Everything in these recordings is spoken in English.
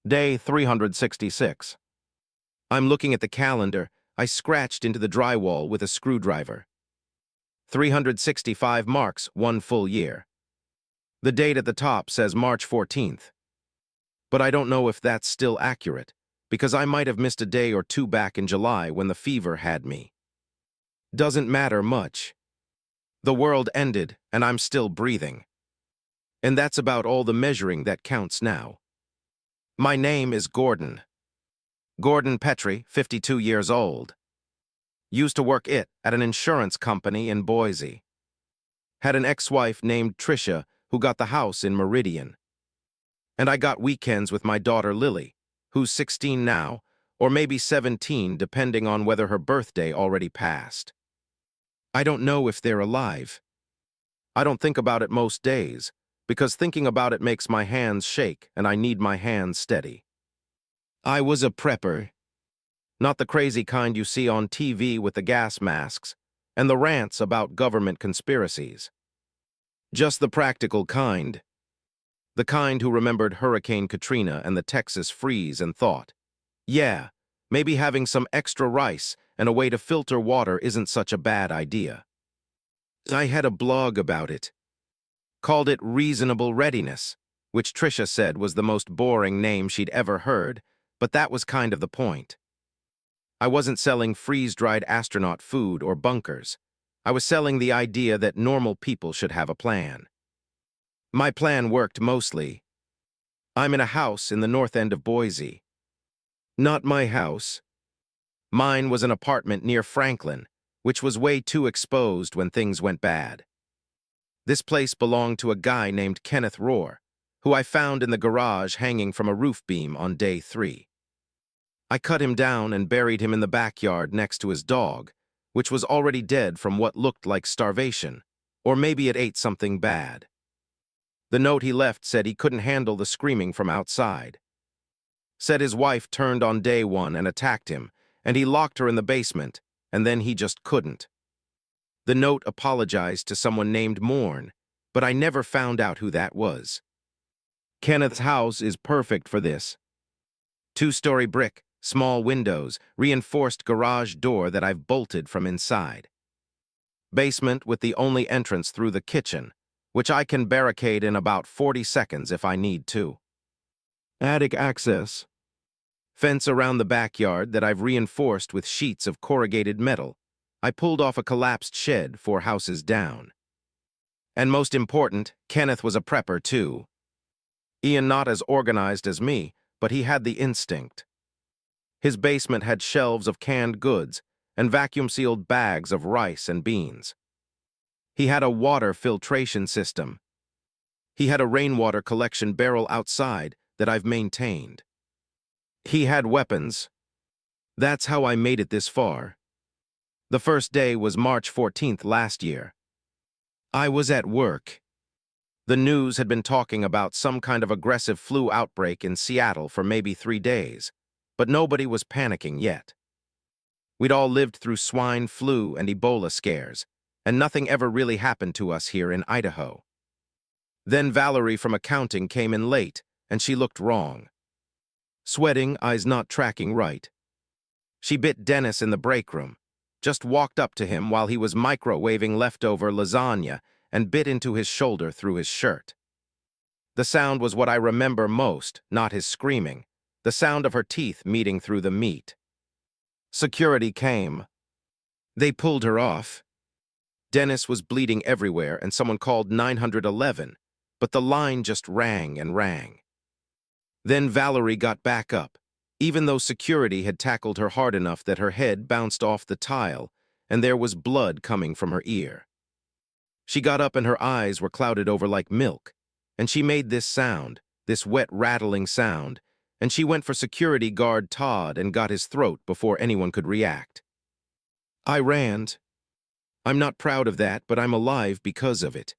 Day 366. I'm looking at the calendar. I scratched into the drywall with a screwdriver. 365 marks 1 full year. The date at the top says March 14th. But I don't know if that's still accurate, because I might have missed a day or two back in July when the fever had me. Doesn't matter much. The world ended, and I'm still breathing. And that's about all the measuring that counts now. My name is Gordon. Gordon Petrie, 52 years old. Used to work at an insurance company in Boise. Had an ex-wife named Tricia who got the house in Meridian. And I got weekends with my daughter Lily, who's 16 now, or maybe 17 depending on whether her birthday already passed. I don't know if they're alive. I don't think about it most days, because thinking about it makes my hands shake and I need my hands steady. I was a prepper. Not the crazy kind you see on TV with the gas masks and the rants about government conspiracies. Just the practical kind. The kind who remembered Hurricane Katrina and the Texas freeze and thought, yeah, maybe having some extra rice and a way to filter water isn't such a bad idea. I had a blog about it. Called it Reasonable Readiness, which Tricia said was the most boring name she'd ever heard, but that was kind of the point. I wasn't selling freeze-dried astronaut food or bunkers. I was selling the idea that normal people should have a plan. My plan worked mostly. I'm in a house in the north end of Boise. Not my house. Mine was an apartment near Franklin, which was way too exposed when things went bad. This place belonged to a guy named Kenneth Rohr, who I found in the garage hanging from a roof beam on day 3. I cut him down and buried him in the backyard next to his dog, which was already dead from what looked like starvation, or maybe it ate something bad. The note he left said he couldn't handle the screaming from outside. Said his wife turned on day 1 and attacked him, and he locked her in the basement, and then he just couldn't. The note apologized to someone named Morn, but I never found out who that was. Kenneth's house is perfect for this. 2-story brick, small windows, reinforced garage door that I've bolted from inside. Basement with the only entrance through the kitchen, which I can barricade in about 40 seconds if I need to. Attic access. Fence around the backyard that I've reinforced with sheets of corrugated metal. I pulled off a collapsed shed 4 houses down. And most important, Kenneth was a prepper too. Ian not as organized as me, but he had the instinct. His basement had shelves of canned goods and vacuum-sealed bags of rice and beans. He had a water filtration system. He had a rainwater collection barrel outside that I've maintained. He had weapons. That's how I made it this far. The first day was March 14th last year. I was at work. The news had been talking about some kind of aggressive flu outbreak in Seattle for maybe 3 days, but nobody was panicking yet. We'd all lived through swine flu and Ebola scares, and nothing ever really happened to us here in Idaho. Then Valerie from accounting came in late, and she looked wrong. Sweating, eyes not tracking right. She bit Dennis in the break room, just walked up to him while he was microwaving leftover lasagna and bit into his shoulder through his shirt. The sound was what I remember most, not his screaming, the sound of her teeth meeting through the meat. Security came. They pulled her off. Dennis was bleeding everywhere and someone called 911, but the line just rang and rang. Then Valerie got back up, even though security had tackled her hard enough that her head bounced off the tile and there was blood coming from her ear. She got up and her eyes were clouded over like milk, and she made this sound, this wet rattling sound, and she went for security guard Todd and got his throat before anyone could react. I ran. I'm not proud of that, but I'm alive because of it.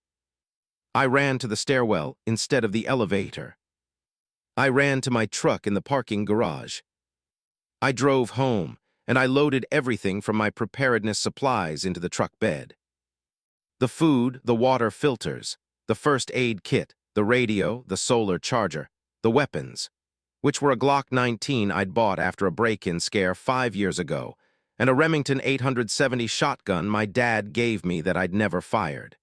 I ran to the stairwell instead of the elevator. I ran to my truck in the parking garage. I drove home, and I loaded everything from my preparedness supplies into the truck bed. The food, the water filters, the first aid kit, the radio, the solar charger, the weapons. which were a Glock 19 I'd bought after a break-in scare 5 years ago, and a Remington 870 shotgun my dad gave me that I'd never fired.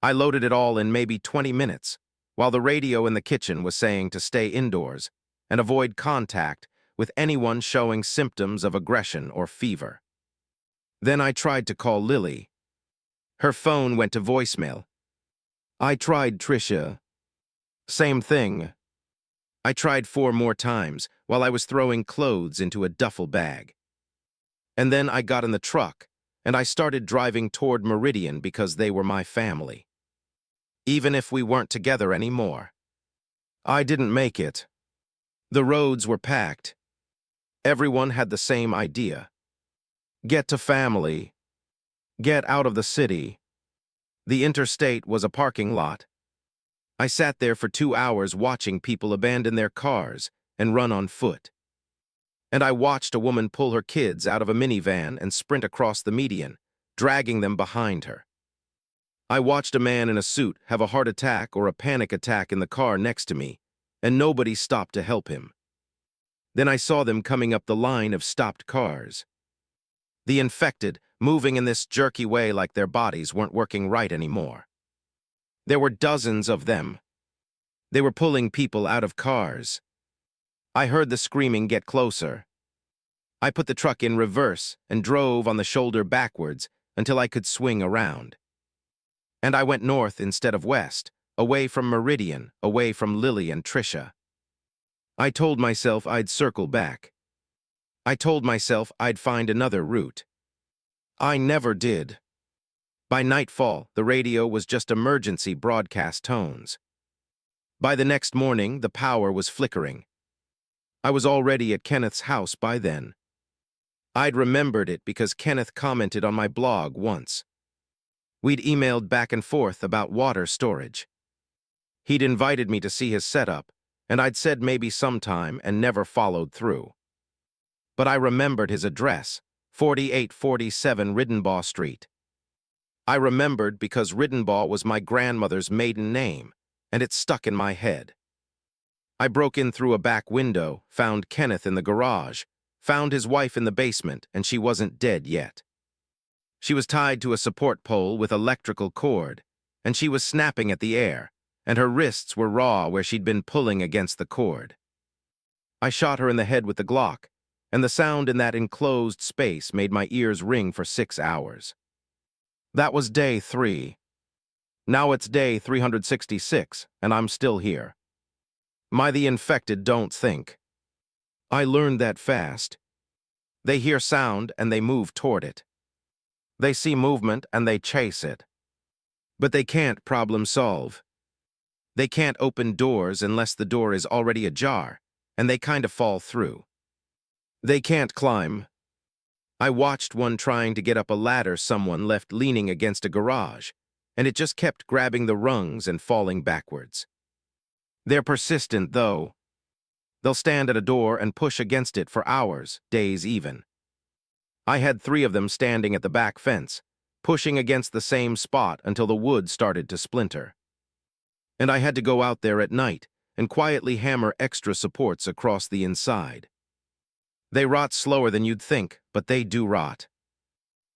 I loaded it all in maybe 20 minutes, while the radio in the kitchen was saying to stay indoors and avoid contact with anyone showing symptoms of aggression or fever. Then I tried to call Lily. Her phone went to voicemail. I tried Tricia. Same thing. I tried 4 more times while I was throwing clothes into a duffel bag. And then I got in the truck, and I started driving toward Meridian because they were my family. Even if we weren't together anymore. I didn't make it. The roads were packed. Everyone had the same idea. Get to family. Get out of the city. The interstate was a parking lot. I sat there for 2 hours watching people abandon their cars and run on foot. And I watched a woman pull her kids out of a minivan and sprint across the median, dragging them behind her. I watched a man in a suit have a heart attack or a panic attack in the car next to me, and nobody stopped to help him. Then I saw them coming up the line of stopped cars. The infected, moving in this jerky way like their bodies weren't working right anymore. There were dozens of them. They were pulling people out of cars. I heard the screaming get closer. I put the truck in reverse and drove on the shoulder backwards until I could swing around. And I went north instead of west, away from Meridian, away from Lily and Tricia. I told myself I'd circle back. I told myself I'd find another route. I never did. By nightfall, the radio was just emergency broadcast tones. By the next morning, the power was flickering. I was already at Kenneth's house by then. I'd remembered it because Kenneth commented on my blog once. We'd emailed back and forth about water storage. He'd invited me to see his setup, and I'd said maybe sometime and never followed through. But I remembered his address, 4847 Riddenbaugh Street. I remembered because Riddenbaugh was my grandmother's maiden name, and it stuck in my head. I broke in through a back window, found Kenneth in the garage, found his wife in the basement, and she wasn't dead yet. She was tied to a support pole with electrical cord, and she was snapping at the air, and her wrists were raw where she'd been pulling against the cord. I shot her in the head with the Glock, and the sound in that enclosed space made my ears ring for 6 hours. That was day 3. Now it's day 366, and I'm still here. The infected don't think. I learned that fast. They hear sound and they move toward it. They see movement and they chase it. But they can't problem solve. They can't open doors unless the door is already ajar, and they kind of fall through. They can't climb. I watched one trying to get up a ladder someone left leaning against a garage, and it just kept grabbing the rungs and falling backwards. They're persistent, though. They'll stand at a door and push against it for hours, days even. I had 3 of them standing at the back fence, pushing against the same spot until the wood started to splinter. And I had to go out there at night and quietly hammer extra supports across the inside. They rot slower than you'd think, but they do rot.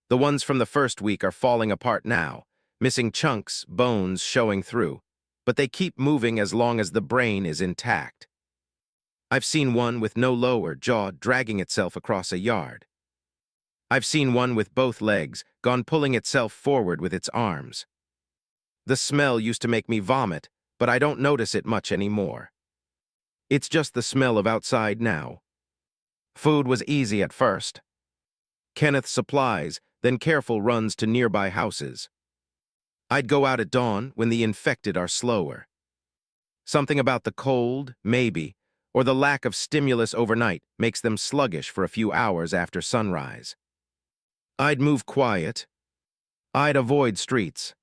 The ones from the first week are falling apart now, missing chunks, bones showing through, but they keep moving as long as the brain is intact. I've seen one with no lower jaw dragging itself across a yard. I've seen one with both legs gone pulling itself forward with its arms. The smell used to make me vomit, but I don't notice it much anymore. It's just the smell of outside now. Food was easy at first. Kenneth supplies, then careful runs to nearby houses. I'd go out at dawn when the infected are slower. Something about the cold, maybe, or the lack of stimulus overnight makes them sluggish for a few hours after sunrise. I'd move quiet. I'd avoid streets.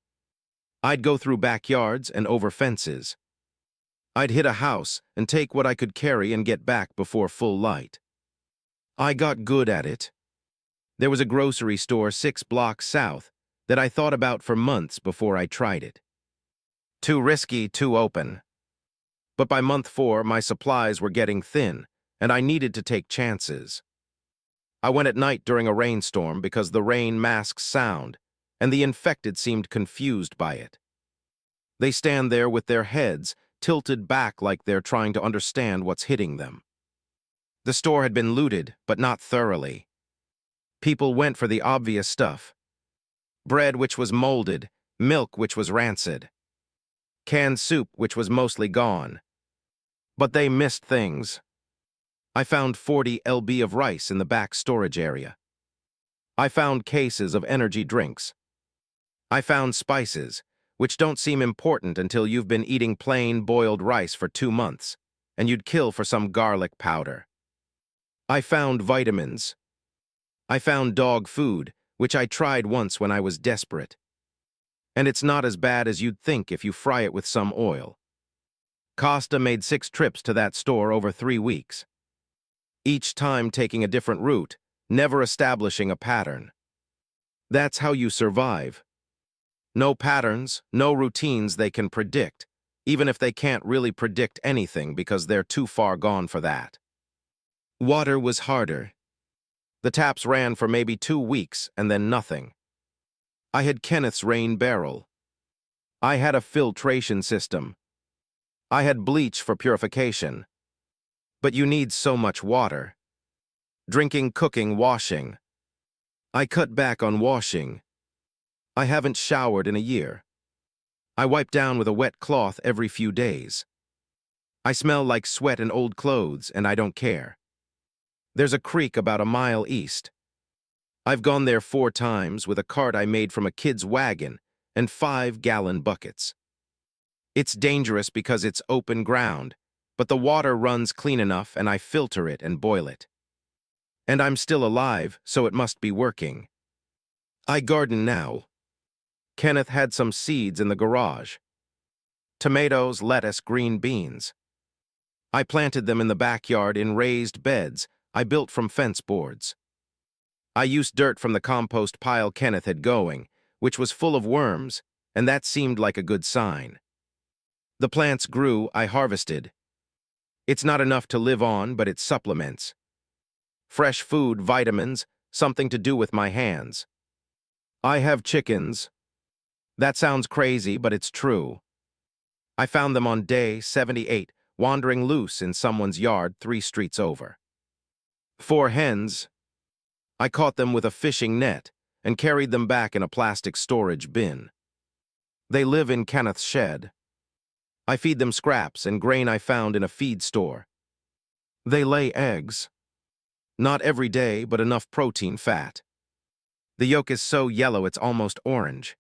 I'd go through backyards and over fences. I'd hit a house and take what I could carry and get back before full light. I got good at it. There was a grocery store 6 blocks south that I thought about for months before I tried it. Too risky, too open. But by month 4, my supplies were getting thin, and I needed to take chances. I went at night during a rainstorm because the rain masks sound, and the infected seemed confused by it. They stand there with their heads tilted back like they're trying to understand what's hitting them. The store had been looted, but not thoroughly. People went for the obvious stuff. Bread which was molded, milk which was rancid, canned soup which was mostly gone. But they missed things. I found 40 lb of rice in the back storage area. I found cases of energy drinks. I found spices, which don't seem important until you've been eating plain boiled rice for 2 months, and you'd kill for some garlic powder. I found vitamins. I found dog food, which I tried once when I was desperate. And it's not as bad as you'd think if you fry it with some oil. Costa made 6 trips to that store over 3 weeks. Each time taking a different route, never establishing a pattern. That's how you survive. No patterns, no routines they can predict, even if they can't really predict anything because they're too far gone for that. Water was harder. The taps ran for maybe 2 weeks and then nothing. I had Kenneth's rain barrel. I had a filtration system. I had bleach for purification. But you need so much water. Drinking, cooking, washing. I cut back on washing. I haven't showered in a year. I wipe down with a wet cloth every few days. I smell like sweat and old clothes, and I don't care. There's a creek about a mile east. I've gone there 4 times with a cart I made from a kid's wagon and 5-gallon buckets. It's dangerous because it's open ground, but the water runs clean enough and I filter it and boil it. And I'm still alive, so it must be working. I garden now. Kenneth had some seeds in the garage. Tomatoes, lettuce, green beans. I planted them in the backyard in raised beds I built from fence boards. I used dirt from the compost pile Kenneth had going, which was full of worms, and that seemed like a good sign. The plants grew, I harvested. It's not enough to live on, but it supplements. Fresh food, vitamins, something to do with my hands. I have chickens. That sounds crazy, but it's true. I found them on day 78, wandering loose in someone's yard 3 streets over. 4 hens. I caught them with a fishing net and carried them back in a plastic storage bin. They live in Kenneth's shed. I feed them scraps and grain I found in a feed store. They lay eggs. Not every day, but enough protein fat. The yolk is so yellow it's almost orange.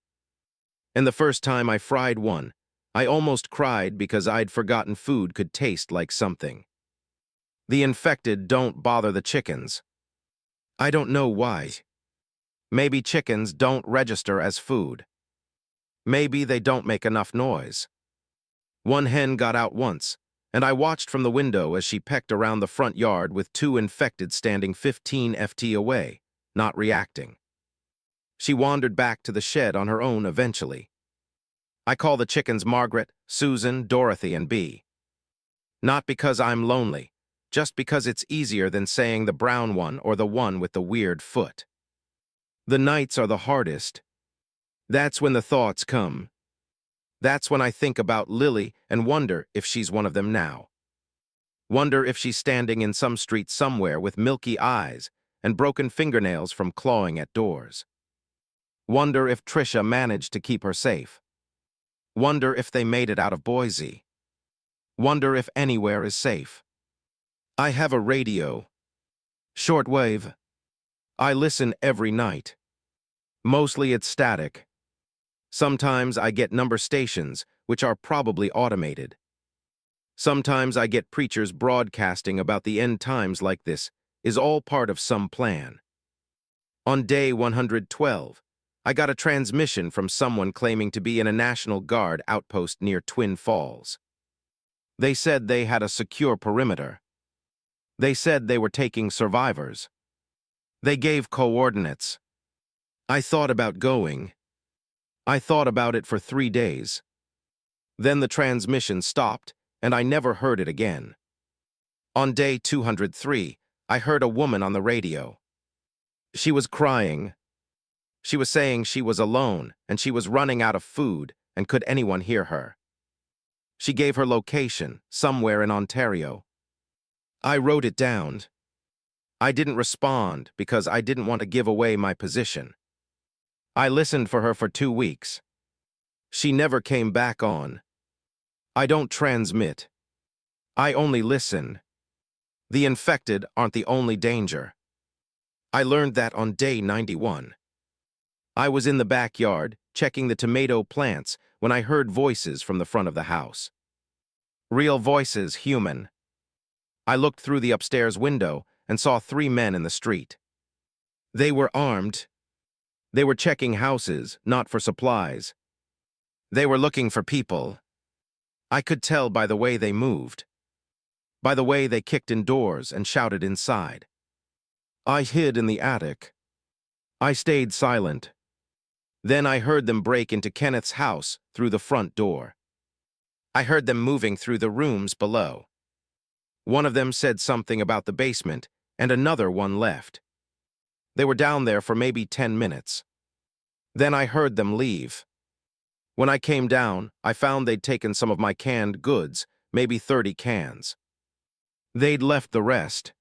And the first time I fried one, I almost cried because I'd forgotten food could taste like something. The infected don't bother the chickens. I don't know why. Maybe chickens don't register as food. Maybe they don't make enough noise. One hen got out once, and I watched from the window as she pecked around the front yard with 2 infected standing 15 ft away, not reacting. She wandered back to the shed on her own eventually. I call the chickens Margaret, Susan, Dorothy, and Bee. Not because I'm lonely, just because it's easier than saying the brown one or the one with the weird foot. The nights are the hardest. That's when the thoughts come. That's when I think about Lily and wonder if she's one of them now. Wonder if she's standing in some street somewhere with milky eyes and broken fingernails from clawing at doors. Wonder if Trisha managed to keep her safe. Wonder if they made it out of Boise. Wonder if anywhere is safe. I have a radio. Shortwave. I listen every night. Mostly it's static. Sometimes I get number stations, which are probably automated. Sometimes I get preachers broadcasting about the end times like this is all part of some plan. On day 112, I got a transmission from someone claiming to be in a National Guard outpost near Twin Falls. They said they had a secure perimeter. They said they were taking survivors. They gave coordinates. I thought about going. I thought about it for 3 days. Then the transmission stopped, and I never heard it again. On day 203, I heard a woman on the radio. She was crying. She was saying she was alone, and she was running out of food, and could anyone hear her? She gave her location, somewhere in Ontario. I wrote it down. I didn't respond because I didn't want to give away my position. I listened for her for 2 weeks. She never came back on. I don't transmit. I only listen. The infected aren't the only danger. I learned that on day 91. I was in the backyard, checking the tomato plants, when I heard voices from the front of the house. Real voices, human. I looked through the upstairs window and saw 3 men in the street. They were armed. They were checking houses, not for supplies. They were looking for people. I could tell by the way they moved, by the way they kicked in doors and shouted inside. I hid in the attic. I stayed silent. Then I heard them break into Kenneth's house through the front door. I heard them moving through the rooms below. One of them said something about the basement, and another one left. They were down there for maybe 10 minutes. Then I heard them leave. When I came down, I found they'd taken some of my canned goods, maybe 30 cans. They'd left the rest.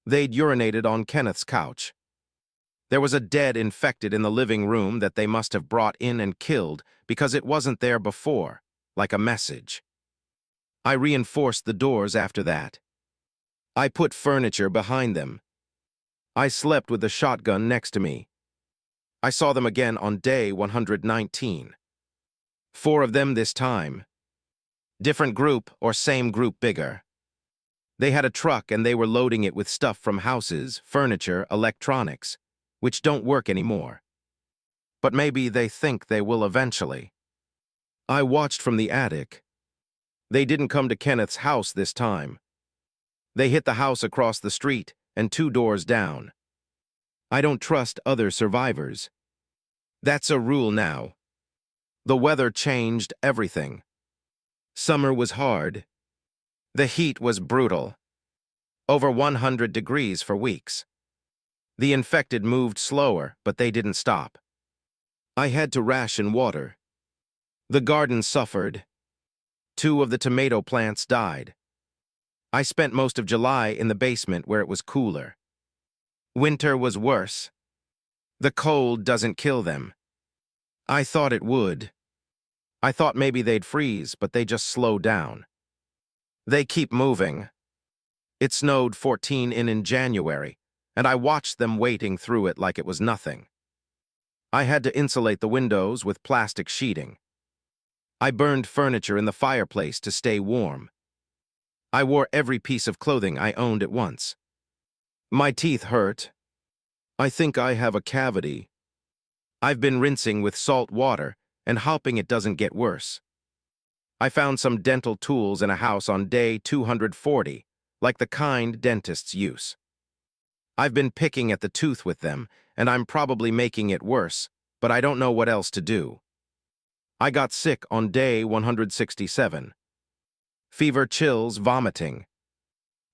They'd urinated on Kenneth's couch. There was a dead infected in the living room that they must have brought in and killed because it wasn't there before, like a message. I reinforced the doors after that. I put furniture behind them. I slept with the shotgun next to me. I saw them again on day 119. 4 of them this time. Different group or same group bigger. They had a truck and they were loading it with stuff from houses, furniture, electronics, which don't work anymore. But maybe they think they will eventually. I watched from the attic. They didn't come to Kenneth's house this time. They hit the house across the street and 2 doors down. I don't trust other survivors. That's a rule now. The weather changed everything. Summer was hard. The heat was brutal. Over 100 degrees for weeks. The infected moved slower, but they didn't stop. I had to ration water. The garden suffered. 2 of the tomato plants died. I spent most of July in the basement where it was cooler. Winter was worse. The cold doesn't kill them. I thought it would. I thought maybe they'd freeze, but they just slow down. They keep moving. It snowed 14 in January, and I watched them waiting through it like it was nothing. I had to insulate the windows with plastic sheeting. I burned furniture in the fireplace to stay warm. I wore every piece of clothing I owned at once. My teeth hurt. I think I have a cavity. I've been rinsing with salt water and hoping it doesn't get worse. I found some dental tools in a house on day 240, like the kind dentists use. I've been picking at the tooth with them, and I'm probably making it worse, but I don't know what else to do. I got sick on day 167. Fever, chills, vomiting.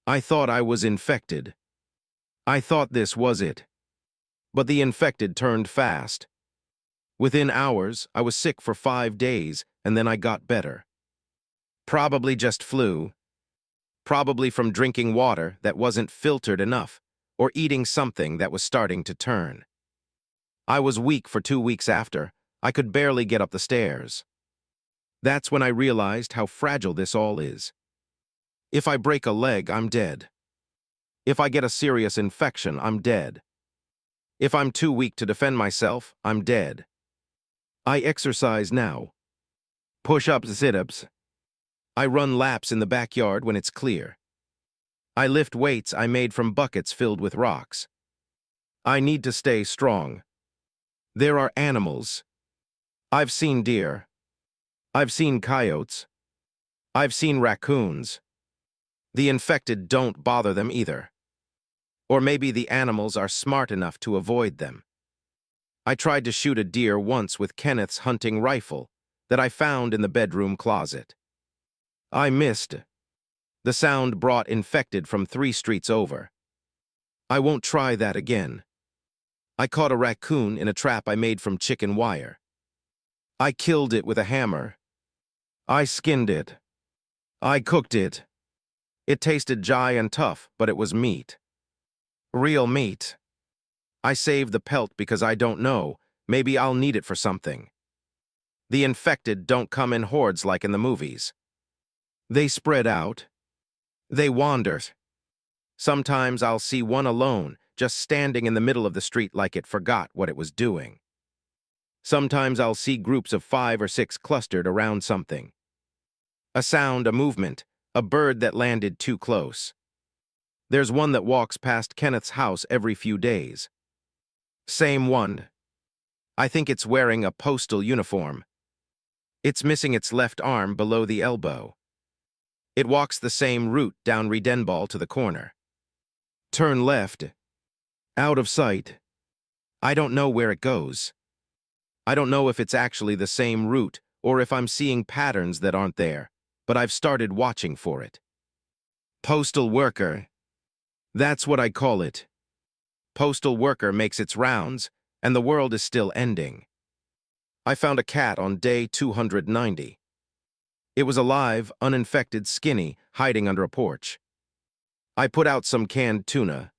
I thought I was infected. I thought this was it. But the infected turned fast. Within hours, I was sick for 5 days, and then I got better. Probably just flu. Probably from drinking water that wasn't filtered enough, or eating something that was starting to turn. I was weak for 2 weeks after. I could barely get up the stairs. That's when I realized how fragile this all is. If I break a leg, I'm dead. If I get a serious infection, I'm dead. If I'm too weak to defend myself, I'm dead. I exercise now. Push-ups, sit-ups. I run laps in the backyard when it's clear. I lift weights I made from buckets filled with rocks. I need to stay strong. There are animals. I've seen deer. I've seen coyotes. I've seen raccoons. The infected don't bother them either. Or maybe the animals are smart enough to avoid them. I tried to shoot a deer once with Kenneth's hunting rifle that I found in the bedroom closet. I missed. The sound brought infected from 3 streets over. I won't try that again. I caught a raccoon in a trap I made from chicken wire. I killed it with a hammer. I skinned it. I cooked it. It tasted dry and tough, but it was meat. Real meat. I saved the pelt because I don't know. Maybe I'll need it for something. The infected don't come in hordes like in the movies. They spread out. They wander. Sometimes I'll see one alone, just standing in the middle of the street like it forgot what it was doing. Sometimes I'll see groups of 5 or 6 clustered around something. A sound, a movement, a bird that landed too close. There's one that walks past Kenneth's house every few days. Same one. I think it's wearing a postal uniform. It's missing its left arm below the elbow. It walks the same route down Redenball to the corner. Turn left. Out of sight. I don't know where it goes. I don't know if it's actually the same route or if I'm seeing patterns that aren't there, but I've started watching for it. Postal worker. That's what I call it. Postal worker makes its rounds, and the world is still ending. I found a cat on day 290. It was alive, uninfected, skinny, hiding under a porch. I put out some canned tuna.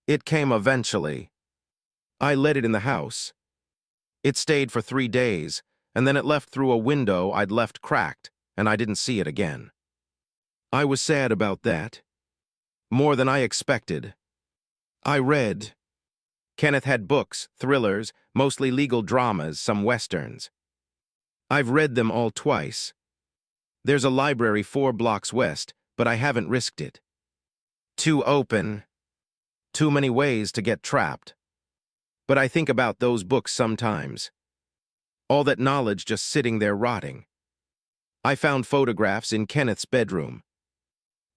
It came eventually. I let it in the house. It stayed for 3 days, and then it left through a window I'd left cracked, and I didn't see it again. I was sad about that. More than I expected. I read. Kenneth had books, thrillers, mostly legal dramas, some westerns. I've read them all twice. There's a library 4 blocks west, but I haven't risked it. Too open. Too many ways to get trapped. But I think about those books sometimes. All that knowledge just sitting there rotting. I found photographs in Kenneth's bedroom.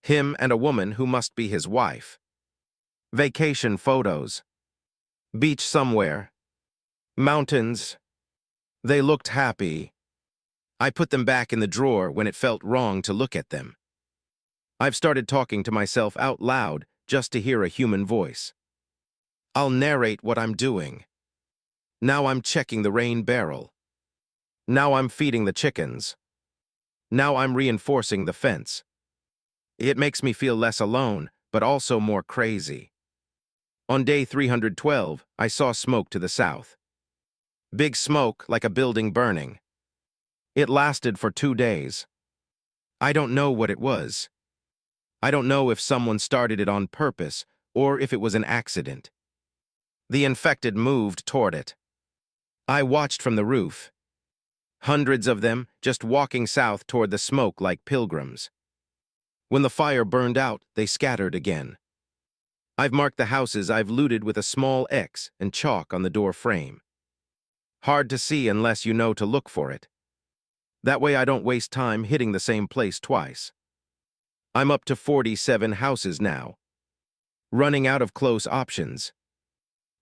Him and a woman who must be his wife. Vacation photos. Beach somewhere. Mountains. They looked happy. I put them back in the drawer when it felt wrong to look at them. I've started talking to myself out loud just to hear a human voice. I'll narrate what I'm doing. Now I'm checking the rain barrel. Now I'm feeding the chickens. Now I'm reinforcing the fence. It makes me feel less alone, but also more crazy. On day 312, I saw smoke to the south. Big smoke like a building burning. It lasted for 2 days. I don't know what it was. I don't know if someone started it on purpose or if it was an accident. The infected moved toward it. I watched from the roof. Hundreds of them just walking south toward the smoke like pilgrims. When the fire burned out, they scattered again. I've marked the houses I've looted with a small X and chalk on the door frame. Hard to see unless you know to look for it. That way I don't waste time hitting the same place twice. I'm up to 47 houses now. Running out of close options.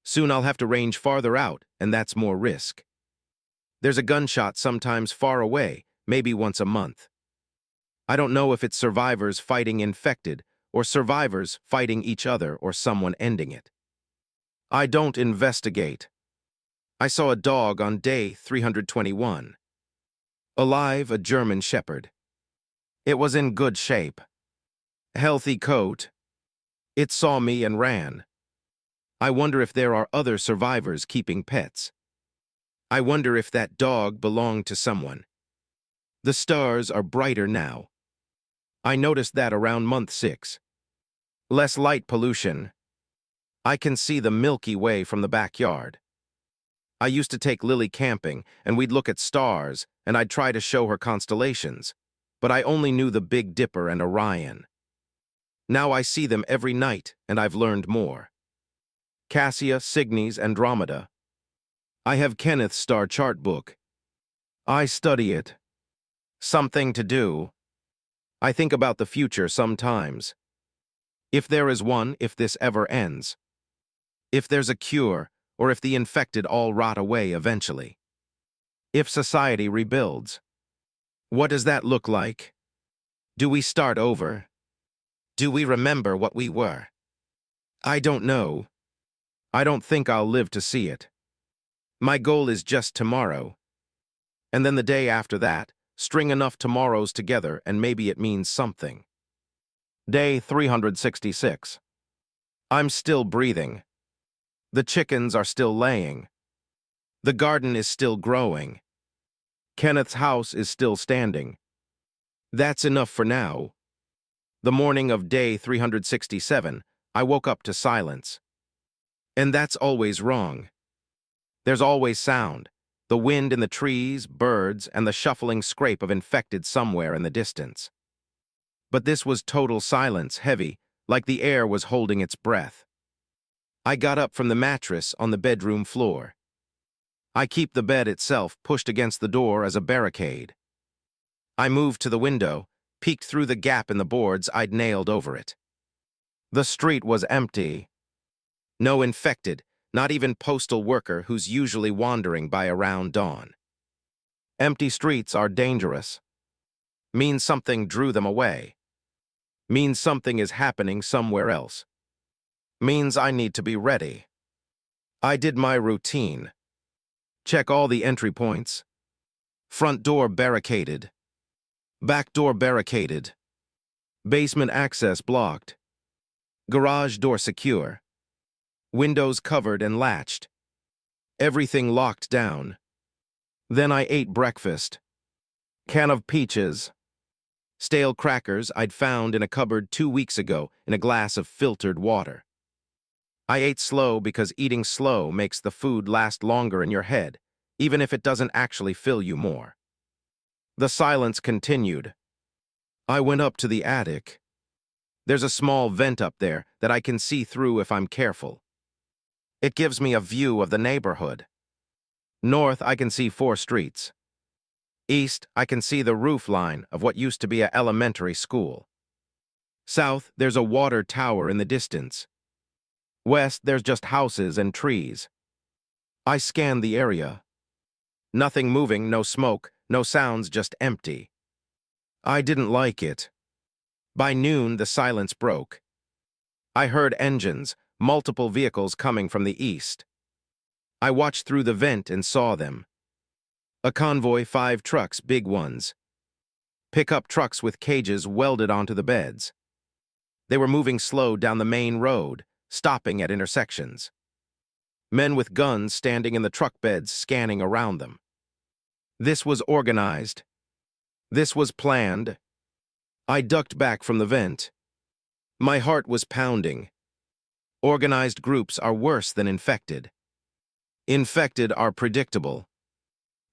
Soon I'll have to range farther out, and that's more risk. There's a gunshot sometimes far away, maybe once a month. I don't know if it's survivors fighting infected or survivors fighting each other or someone ending it. I don't investigate. I saw a dog on day 321. Alive, a German Shepherd. It was in good shape. Healthy coat. It saw me and ran. I wonder if there are other survivors keeping pets. I wonder if that dog belonged to someone. The stars are brighter now. I noticed that around month 6. Less light pollution. I can see the Milky Way from the backyard. I used to take Lily camping, and we'd look at stars, and I'd try to show her constellations, but I only knew the Big Dipper and Orion. Now I see them every night, and I've learned more. Cassia, Cygnus, Andromeda. I have Kenneth's star chart book. I study it. Something to do. I think about the future sometimes. If there is one, if this ever ends. If there's a cure, or if the infected all rot away eventually. If society rebuilds. What does that look like? Do we start over? Do we remember what we were? I don't know. I don't think I'll live to see it. My goal is just tomorrow. And then the day after that, string enough tomorrows together and maybe it means something. Day 366. I'm still breathing. The chickens are still laying. The garden is still growing. Kenneth's house is still standing. That's enough for now. The morning of day 367, I woke up to silence. And that's always wrong. There's always sound, the wind in the trees, birds, and the shuffling scrape of infected somewhere in the distance. But this was total silence, heavy, like the air was holding its breath. I got up from the mattress on the bedroom floor. I keep the bed itself pushed against the door as a barricade. I moved to the window, peeked through the gap in the boards I'd nailed over it. The street was empty. No infected, not even postal worker who's usually wandering by around dawn. Empty streets are dangerous. Means something drew them away. Means something is happening somewhere else. Means I need to be ready. I did my routine. Check all the entry points. Front door barricaded. Back door barricaded. Basement access blocked. Garage door secure. Windows covered and latched. Everything locked down. Then I ate breakfast. Can of peaches. Stale crackers I'd found in a cupboard 2 weeks ago in a glass of filtered water. I ate slow because eating slow makes the food last longer in your head, even if it doesn't actually fill you more. The silence continued. I went up to the attic. There's a small vent up there that I can see through if I'm careful. It gives me a view of the neighborhood. North, I can see 4 streets. East, I can see the roof line of what used to be an elementary school. South, there's a water tower in the distance. West, there's just houses and trees. I scanned the area. Nothing moving, no smoke, no sounds, just empty. I didn't like it. By noon, the silence broke. I heard engines, multiple vehicles coming from the east. I watched through the vent and saw them. A convoy, 5 trucks, big ones. Pickup trucks with cages welded onto the beds. They were moving slow down the main road, stopping at intersections. Men with guns standing in the truck beds scanning around them. This was organized. This was planned. I ducked back from the vent. My heart was pounding. Organized groups are worse than infected. Infected are predictable.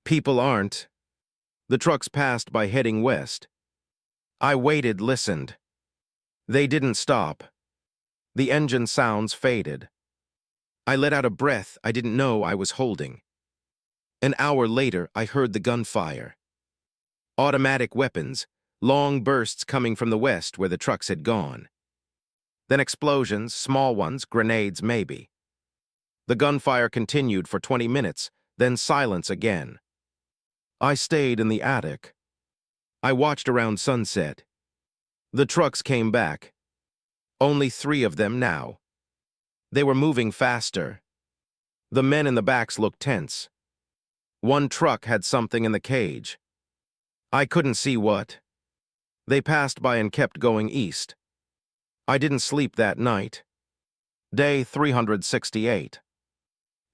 People aren't. The trucks passed by heading west. I waited, listened. They didn't stop. The engine sounds faded. I let out a breath I didn't know I was holding. An hour later, I heard the gunfire. Automatic weapons, long bursts coming from the west where the trucks had gone. Then explosions, small ones, grenades maybe. The gunfire continued for 20 minutes, then silence again. I stayed in the attic. I watched around sunset. The trucks came back. Only 3 of them now. They were moving faster. The men in the backs looked tense. One truck had something in the cage. I couldn't see what. They passed by and kept going east. I didn't sleep that night. Day 368.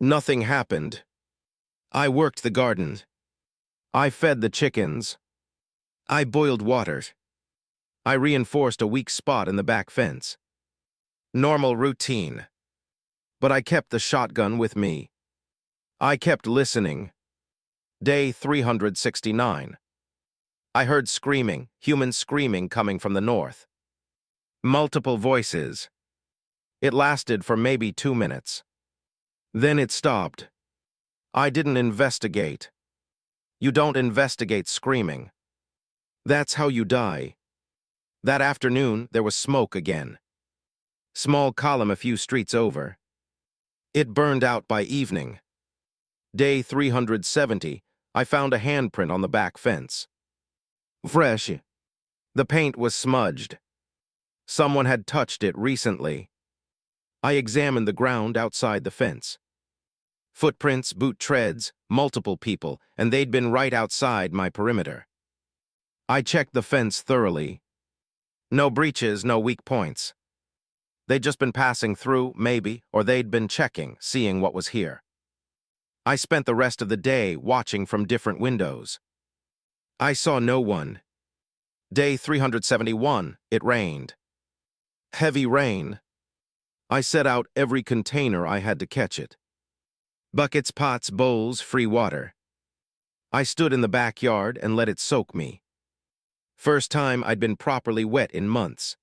Nothing happened. I worked the garden. I fed the chickens. I boiled water. I reinforced a weak spot in the back fence. Normal routine. But I kept the shotgun with me. I kept listening. Day 369. I heard screaming, human screaming coming from the north. Multiple voices. It lasted for maybe 2 minutes. Then it stopped. I didn't investigate. You don't investigate screaming. That's how you die. That afternoon, there was smoke again. Small column a few streets over. It burned out by evening. Day 370, I found a handprint on the back fence. Fresh. The paint was smudged. Someone had touched it recently. I examined the ground outside the fence. Footprints, boot treads, multiple people, and they'd been right outside my perimeter. I checked the fence thoroughly. No breaches, no weak points. They'd just been passing through, maybe, or they'd been checking, seeing what was here. I spent the rest of the day watching from different windows. I saw no one. Day 371, it rained. Heavy rain. I set out every container I had to catch it. Buckets, pots, bowls, free water. I stood in the backyard and let it soak me. First time I'd been properly wet in months.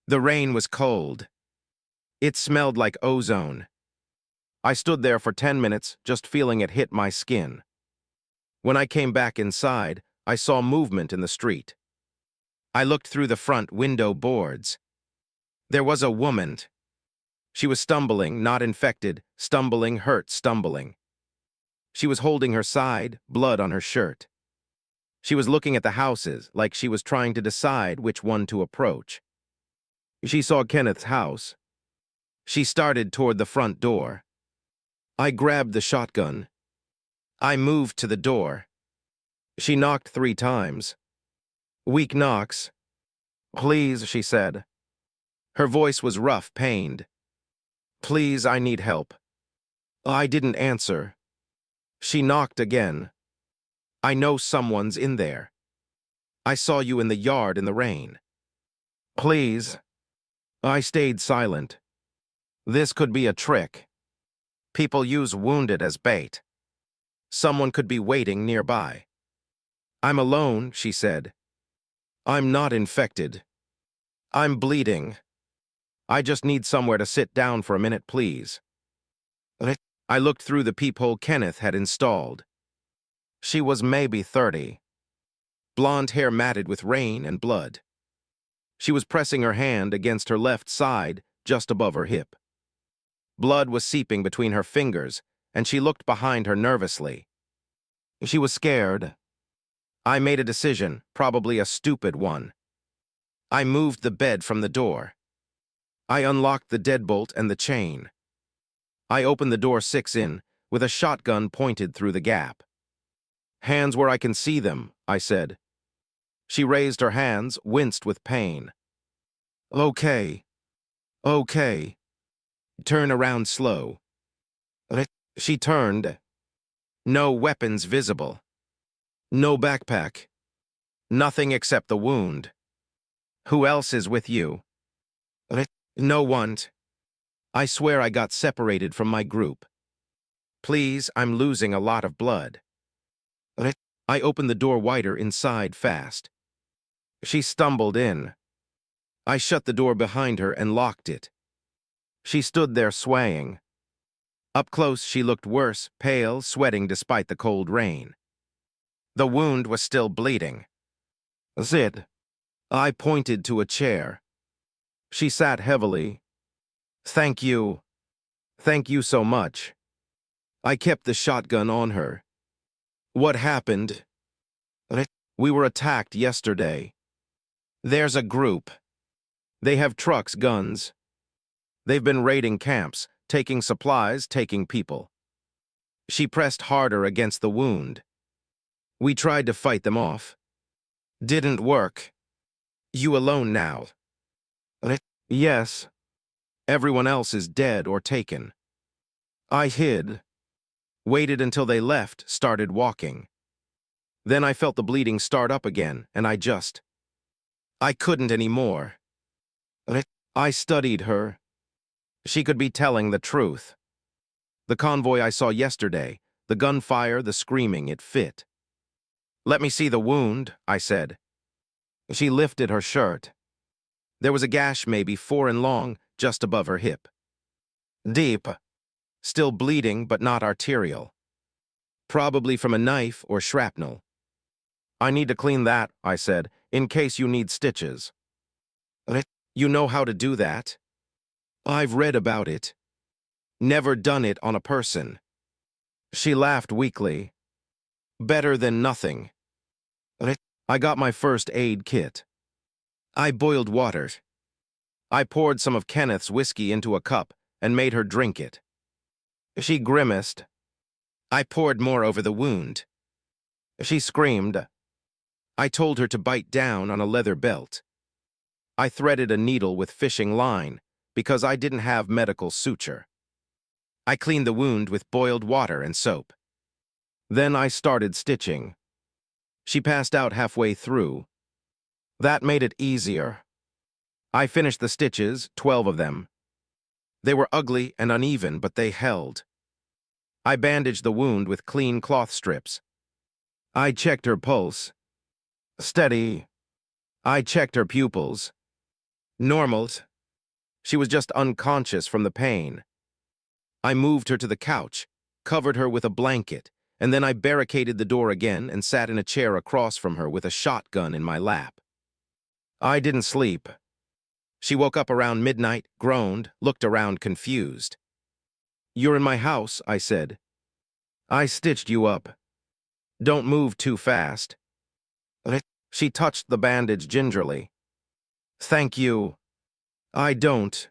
The rain was cold. It smelled like ozone. I stood there for 10 minutes, just feeling it hit my skin. When I came back inside, I saw movement in the street. I looked through the front window boards. There was a woman. She was stumbling, not infected, stumbling, hurt, stumbling. She was holding her side, blood on her shirt. She was looking at the houses, like she was trying to decide which one to approach. She saw Kenneth's house. She started toward the front door. I grabbed the shotgun. I moved to the door. She knocked 3 times. Weak knocks. "Please," she said. Her voice was rough, pained. "Please, I need help." I didn't answer. She knocked again. "I know someone's in there. I saw you in the yard in the rain. Please." I stayed silent. This could be a trick. People use wounded as bait. Someone could be waiting nearby. "I'm alone," she said. "I'm not infected. I'm bleeding. I just need somewhere to sit down for a minute, please." I looked through the peephole Kenneth had installed. She was maybe 30. Blonde hair matted with rain and blood. She was pressing her hand against her left side, just above her hip. Blood was seeping between her fingers, and she looked behind her nervously. She was scared. I made a decision, probably a stupid one. I moved the bed from the door. I unlocked the deadbolt and the chain. I opened the door 6 in, with a shotgun pointed through the gap. "Hands where I can see them," I said. She raised her hands, winced with pain. "Okay. Okay. Turn around slow." She turned. No weapons visible. No backpack. Nothing except the wound. "Who else is with you?" "No one. I swear I got separated from my group. Please, I'm losing a lot of blood." I opened the door wider inside fast. She stumbled in. I shut the door behind her and locked it. She stood there swaying. Up close, she looked worse, pale, sweating despite the cold rain. The wound was still bleeding. "Sit." I pointed to a chair. She sat heavily. "Thank you. Thank you so much." I kept the shotgun on her. "What happened?" "We were attacked yesterday. There's a group. They have trucks, guns. They've been raiding camps, taking supplies, taking people." She pressed harder against the wound. "We tried to fight them off. Didn't work. You alone now?" "Yes. Everyone else is dead or taken." I hid. Waited until they left, started walking. Then I felt the bleeding start up again, and I couldn't anymore. I studied her. She could be telling the truth. The convoy I saw yesterday, the gunfire, the screaming, it fit. "Let me see the wound," I said. She lifted her shirt. There was a gash maybe 4 and long, just above her hip. Deep. Still bleeding, but not arterial. Probably from a knife or shrapnel. "I need to clean that," I said, "in case you need stitches." "You know how to do that?" "I've read about it. Never done it on a person." She laughed weakly. "Better than nothing." I got my first aid kit. I boiled water. I poured some of Kenneth's whiskey into a cup and made her drink it. She grimaced. I poured more over the wound. She screamed. I told her to bite down on a leather belt. I threaded a needle with fishing line because I didn't have medical suture. I cleaned the wound with boiled water and soap. Then I started stitching. She passed out halfway through. That made it easier. I finished the stitches, 12 of them. They were ugly and uneven, but they held. I bandaged the wound with clean cloth strips. I checked her pulse. Steady. I checked her pupils. Normal. She was just unconscious from the pain. I moved her to the couch, covered her with a blanket, and then I barricaded the door again and sat in a chair across from her with a shotgun in my lap. I didn't sleep. She woke up around midnight, groaned, looked around confused. "You're in my house," I said. "I stitched you up. Don't move too fast." She touched the bandage gingerly. "Thank you." "I don't.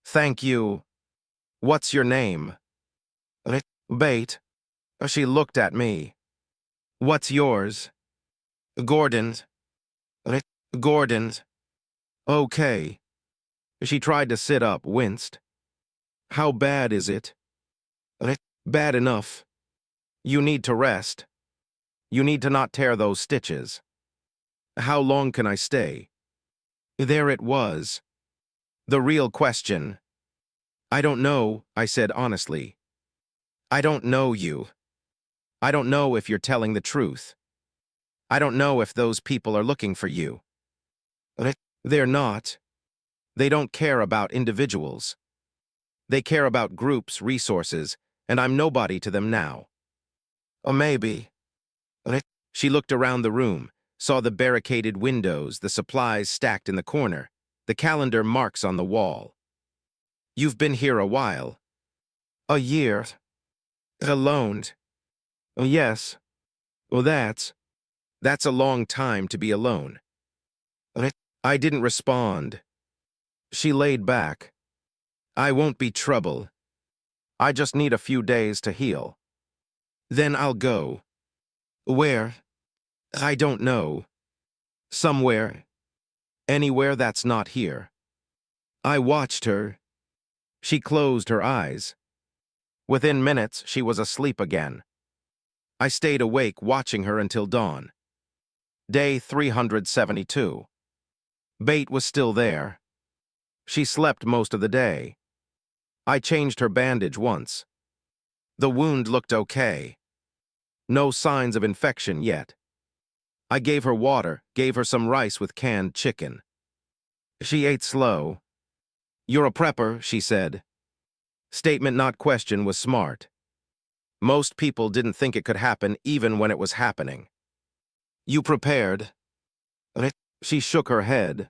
Thank you. What's your name?" "Bate." She looked at me. "What's yours?" "Gordon." "Gordon." "Okay." She tried to sit up, winced. "How bad is it?" "Bad enough. You need to rest. You need to not tear those stitches." "How long can I stay?" There it was. The real question. "I don't know," I said honestly. "I don't know you. I don't know if you're telling the truth. I don't know if those people are looking for you." "They're not. They don't care about individuals. They care about groups, resources, and I'm nobody to them now." "Or maybe." She looked around the room, saw the barricaded windows, the supplies stacked in the corner, the calendar marks on the wall. "You've been here a while." "A year." "Alone." "Yes." "Well, that's a long time to be alone." I didn't respond. She laid back. "I won't be trouble. I just need a few days to heal. Then I'll go." "Where?" "I don't know. Somewhere. Anywhere that's not here." I watched her. She closed her eyes. Within minutes, she was asleep again. I stayed awake watching her until dawn. Day 372. Bate was still there. She slept most of the day. I changed her bandage once. The wound looked okay. No signs of infection yet. I gave her water, gave her some rice with canned chicken. She ate slow. "You're a prepper," she said. Statement not question was smart. Most people didn't think it could happen even when it was happening. "You prepared?" She shook her head.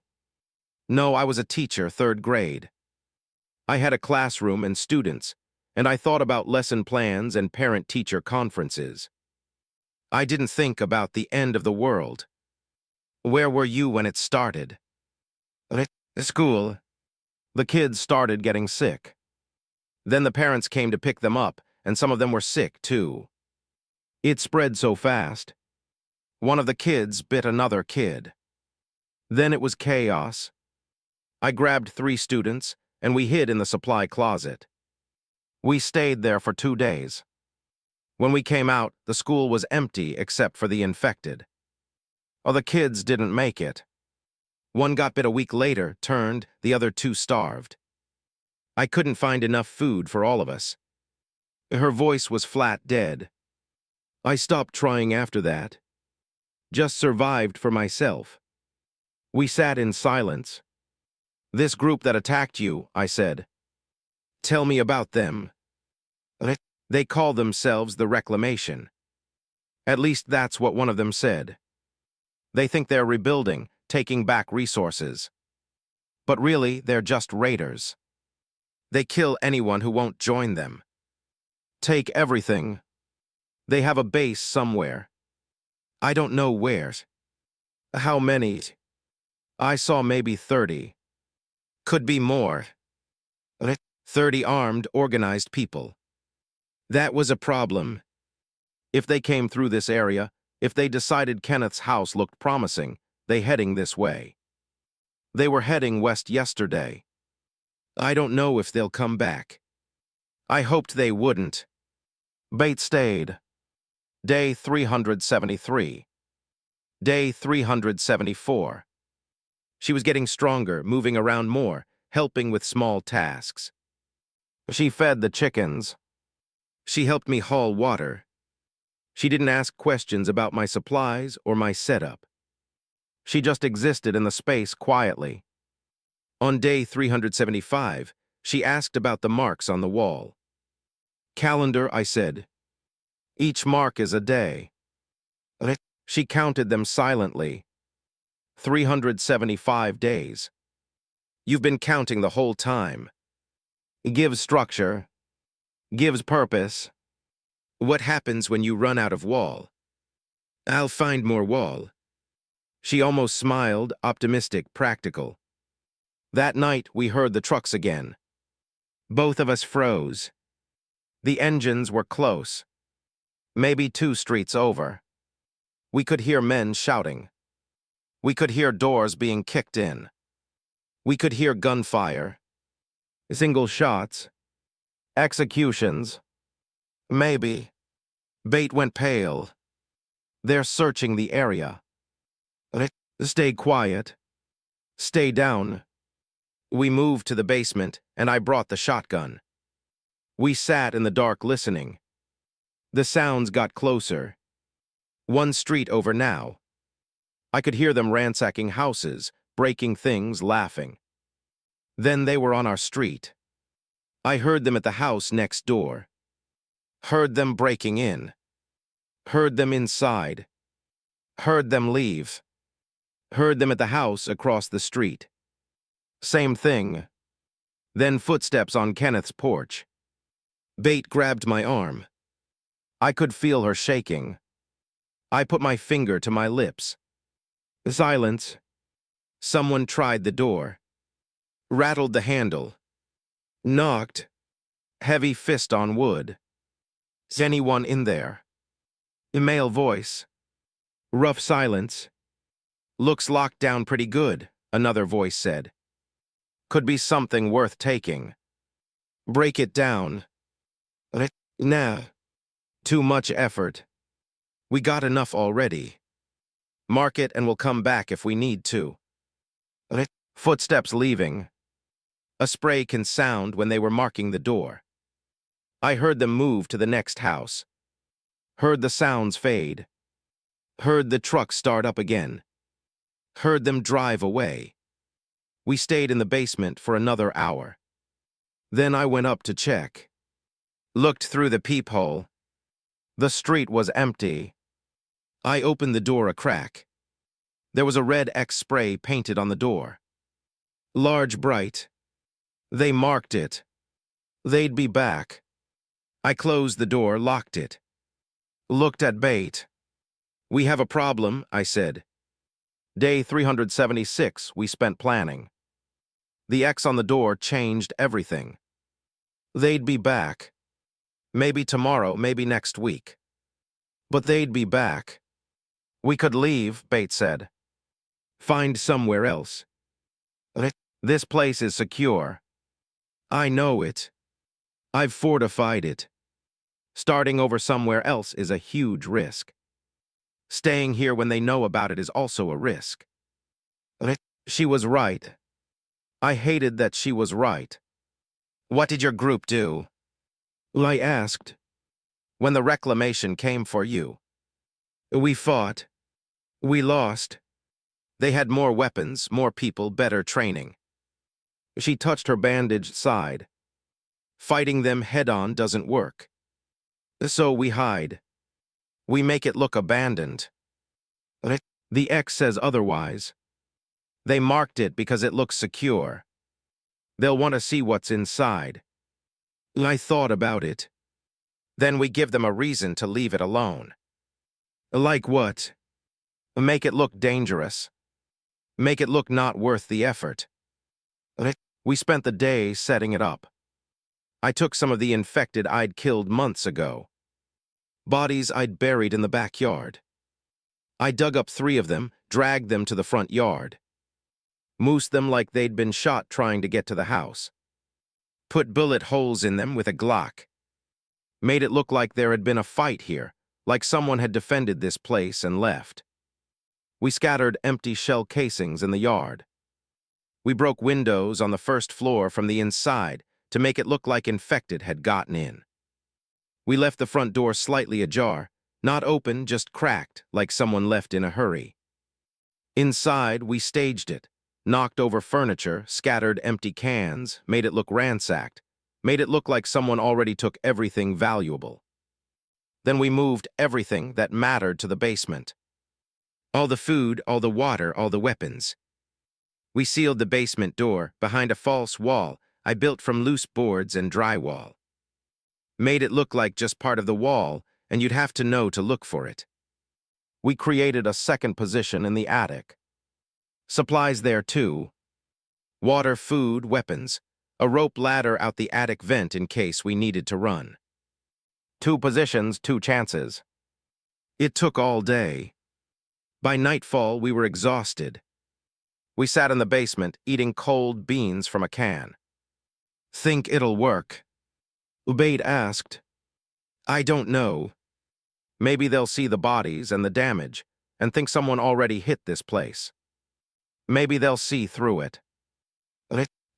"No, I was a teacher, 3rd grade. I had a classroom and students, and I thought about lesson plans and parent-teacher conferences. I didn't think about the end of the world." "Where were you when it started?" "School." "The kids started getting sick. Then the parents came to pick them up, and some of them were sick, too. It spread so fast. One of the kids bit another kid. Then it was chaos. I grabbed 3 students, and we hid in the supply closet. We stayed there for 2 days. When we came out, the school was empty except for the infected. The kids didn't make it. One got bit a week later, turned, the other 2 starved. I couldn't find enough food for all of us." Her voice was flat dead. "I stopped trying after that. Just survived for myself." We sat in silence. "This group that attacked you," I said. "Tell me about them." "They call themselves the Reclamation. At least that's what one of them said. They think they're rebuilding, taking back resources. But really, they're just raiders. They kill anyone who won't join them. Take everything. They have a base somewhere. I don't know where. How many?" I saw maybe 30. Could be more. 30 armed, organized people. That was a problem. If they came through this area, if they decided Kenneth's house looked promising, they heading this way. They were heading west yesterday. I don't know if they'll come back. I hoped they wouldn't. Bate stayed. Day 373. Day 374. She was getting stronger, moving around more, helping with small tasks. She fed the chickens. She helped me haul water. She didn't ask questions about my supplies or my setup. She just existed in the space quietly. On day 375, she asked about the marks on the wall. Calendar, I said. Each mark is a day. She counted them silently. 375 days. You've been counting the whole time. Gives structure. Gives purpose. What happens when you run out of wall? I'll find more wall. She almost smiled, optimistic, practical. That night, we heard the trucks again. Both of us froze. The engines were close. Maybe 2 streets over. We could hear men shouting. We could hear doors being kicked in. We could hear gunfire. Single shots. Executions. Maybe. Bate went pale. They're searching the area. Stay quiet. Stay down. We moved to the basement, and I brought the shotgun. We sat in the dark listening. The sounds got closer. 1 street over now. I could hear them ransacking houses, breaking things, laughing. Then they were on our street. I heard them at the house next door. Heard them breaking in. Heard them inside. Heard them leave. Heard them at the house across the street. Same thing. Then footsteps on Kenneth's porch. Bate grabbed my arm. I could feel her shaking. I put my finger to my lips. Silence. Someone tried the door. Rattled the handle. Knocked. Heavy fist on wood. Is anyone in there? A male voice. Rough silence. Looks locked down pretty good, another voice said. Could be something worth taking. Break it down. Nah. Too much effort. We got enough already. Mark it and we'll come back if we need to. Footsteps leaving. A spray can sound when they were marking the door. I heard them move to the next house. Heard the sounds fade. Heard the truck start up again. Heard them drive away. We stayed in the basement for another hour. Then I went up to check. Looked through the peephole. The street was empty. I opened the door a crack. There was a red X spray painted on the door. Large, bright. They marked it. They'd be back. I closed the door, locked it. Looked at Bate. We have a problem, I said. Day 376, we spent planning. The X on the door changed everything. They'd be back. Maybe tomorrow, maybe next week. But they'd be back. We could leave, Bate said. Find somewhere else. This place is secure. I know it. I've fortified it. Starting over somewhere else is a huge risk. Staying here when they know about it is also a risk. She was right. I hated that she was right. What did your group do? I asked. When the reclamation came for you. We fought. We lost. They had more weapons, more people, better training. She touched her bandaged side. Fighting them head-on doesn't work. So we hide. We make it look abandoned. The X says otherwise. They marked it because it looks secure. They'll want to see what's inside. I thought about it. Then we give them a reason to leave it alone. Like what? Make it look dangerous. Make it look not worth the effort. We spent the day setting it up. I took some of the infected I'd killed months ago. Bodies I'd buried in the backyard. I dug up 3 of them, dragged them to the front yard. Moosed them like they'd been shot trying to get to the house. Put bullet holes in them with a Glock. Made it look like there had been a fight here, like someone had defended this place and left. We scattered empty shell casings in the yard. We broke windows on the first floor from the inside to make it look like infected had gotten in. We left the front door slightly ajar, not open, just cracked, like someone left in a hurry. Inside, we staged it, knocked over furniture, scattered empty cans, made it look ransacked, made it look like someone already took everything valuable. Then we moved everything that mattered to the basement. All the food, all the water, all the weapons. We sealed the basement door behind a false wall I built from loose boards and drywall. Made it look like just part of the wall, and you'd have to know to look for it. We created a second position in the attic. Supplies there too. Water, food, weapons. A rope ladder out the attic vent in case we needed to run. 2 positions, 2 chances. It took all day. By nightfall, we were exhausted. We sat in the basement, eating cold beans from a can. Think it'll work? Ubaid asked. I don't know. Maybe they'll see the bodies and the damage and think someone already hit this place. Maybe they'll see through it.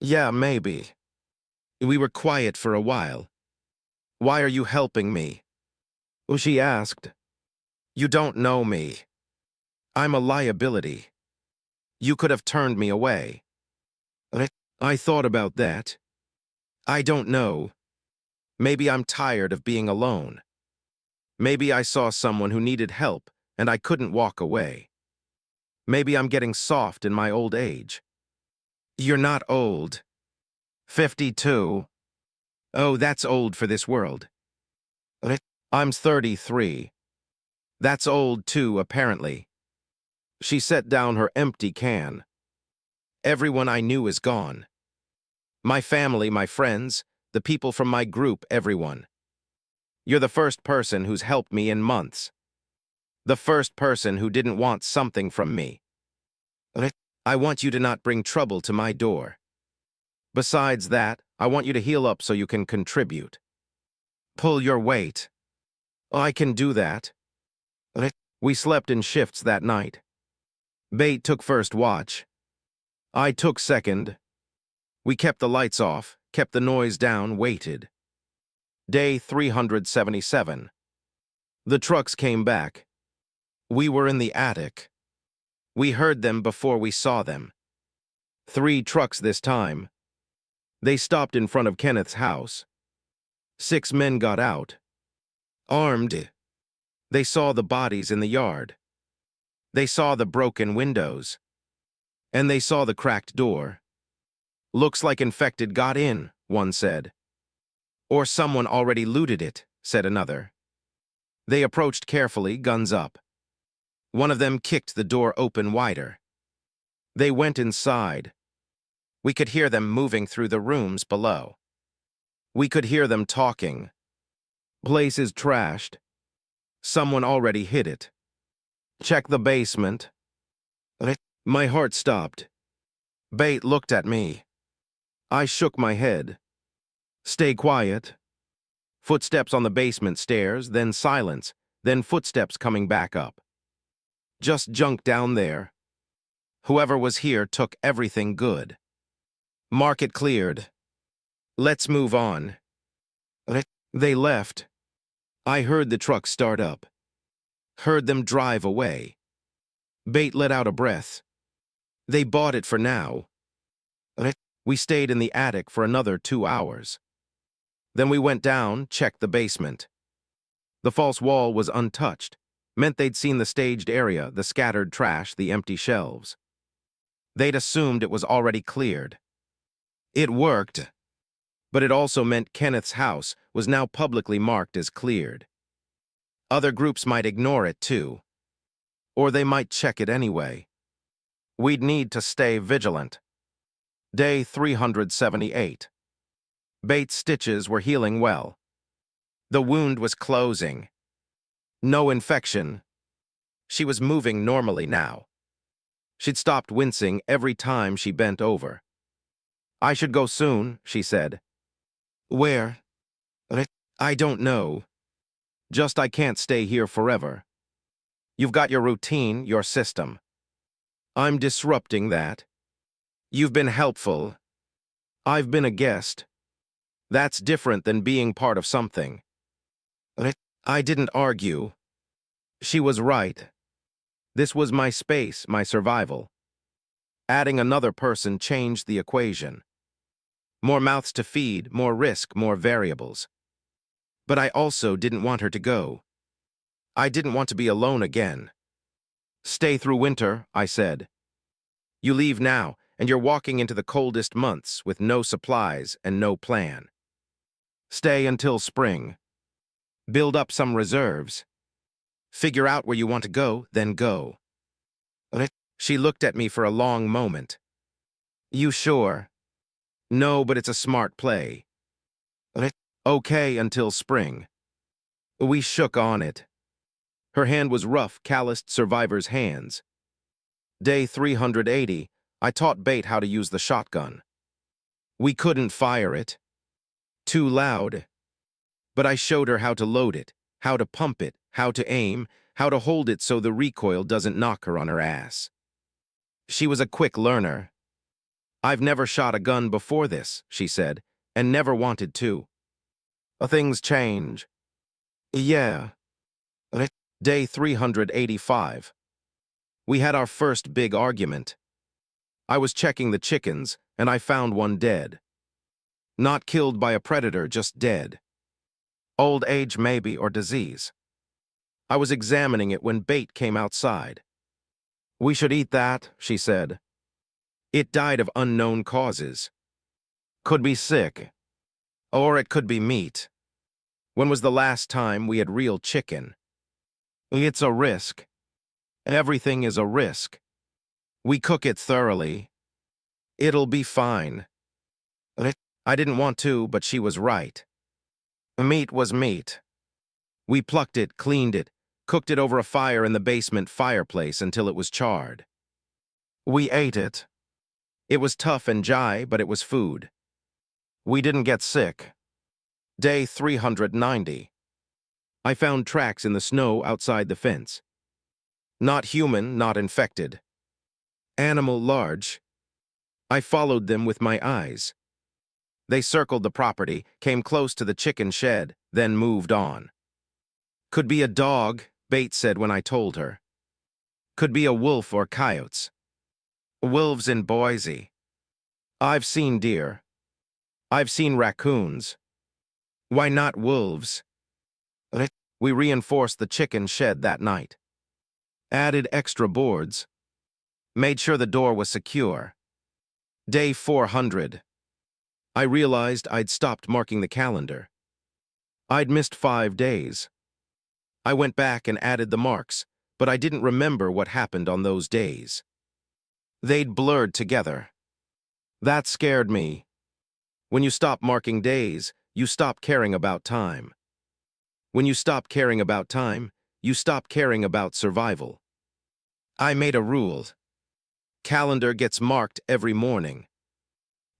Yeah, maybe. We were quiet for a while. Why are you helping me? She asked. You don't know me. I'm a liability. You could have turned me away. I thought about that. I don't know. Maybe I'm tired of being alone. Maybe I saw someone who needed help and I couldn't walk away. Maybe I'm getting soft in my old age. You're not old. 52. Oh, that's old for this world. I'm 33. That's old too, apparently. She set down her empty can. Everyone I knew is gone. My family, my friends, the people from my group, everyone. You're the first person who's helped me in months. The first person who didn't want something from me. I want you to not bring trouble to my door. Besides that, I want you to heal up so you can contribute. Pull your weight. I can do that. We slept in shifts that night. Bate took first watch. I took second. We kept the lights off, kept the noise down, waited. Day 377. The trucks came back. We were in the attic. We heard them before we saw them. 3 trucks this time. They stopped in front of Kenneth's house. 6 men got out. Armed. They saw the bodies in the yard. They saw the broken windows. And they saw the cracked door. Looks like infected got in, one said. Or someone already looted it, said another. They approached carefully, guns up. One of them kicked the door open wider. They went inside. We could hear them moving through the rooms below. We could hear them talking. Place is trashed. Someone already hid it. Check the basement. My heart stopped. Bate looked at me. I shook my head. Stay quiet. Footsteps on the basement stairs, then silence, then footsteps coming back up. Just junk down there. Whoever was here took everything good. Market cleared. Let's move on. They left. I heard the truck start up. Heard them drive away. Bate let out a breath. They bought it for now. We stayed in the attic for another 2 hours. Then we went down, checked the basement. The false wall was untouched. Meant they'd seen the staged area, the scattered trash, the empty shelves. They'd assumed it was already cleared. It worked. But it also meant Kenneth's house was now publicly marked as cleared. Other groups might ignore it too. Or they might check it anyway. We'd need to stay vigilant. Day 378. Bate's stitches were healing well. The wound was closing. No infection. She was moving normally now. She'd stopped wincing every time she bent over. I should go soon, she said. Where? I don't know. Just I can't stay here forever. You've got your routine, your system. I'm disrupting that. You've been helpful. I've been a guest. That's different than being part of something. I didn't argue. She was right. This was my space, my survival. Adding another person changed the equation. More mouths to feed, more risk, more variables. But I also didn't want her to go. I didn't want to be alone again. Stay through winter, I said. You leave now, and you're walking into the coldest months with no supplies and no plan. Stay until spring. Build up some reserves. Figure out where you want to go, then go. She looked at me for a long moment. You sure? No, but it's a smart play. Okay until spring. We shook on it. Her hand was rough, calloused survivor's hands. Day 380, I taught Bate how to use the shotgun. We couldn't fire it. Too loud. But I showed her how to load it, how to pump it, how to aim, how to hold it so the recoil doesn't knock her on her ass. She was a quick learner. I've never shot a gun before this, she said, and never wanted to. Things change. Yeah. Day 385. We had our first big argument. I was checking the chickens, and I found one dead. Not killed by a predator, just dead. Old age maybe, or disease. I was examining it when Bate came outside. We should eat that, she said. It died of unknown causes. Could be sick. Or it could be meat. When was the last time we had real chicken? It's a risk. Everything is a risk. We cook it thoroughly. It'll be fine. I didn't want to, but she was right. Meat was meat. We plucked it, cleaned it, cooked it over a fire in the basement fireplace until it was charred. We ate it. It was tough and dry, but it was food. We didn't get sick. Day 390. I found tracks in the snow outside the fence. Not human, not infected. Animal large. I followed them with my eyes. They circled the property, came close to the chicken shed, then moved on. Could be a dog, Bates said when I told her. Could be a wolf or coyotes. Wolves in Boise. I've seen deer. I've seen raccoons. Why not wolves? We reinforced the chicken shed that night. Added extra boards. Made sure the door was secure. Day 400. I realized I'd stopped marking the calendar. I'd missed 5 days. I went back and added the marks, but I didn't remember what happened on those days. They'd blurred together. That scared me. When you stop marking days, you stop caring about time. When you stop caring about time, you stop caring about survival. I made a rule. Calendar gets marked every morning.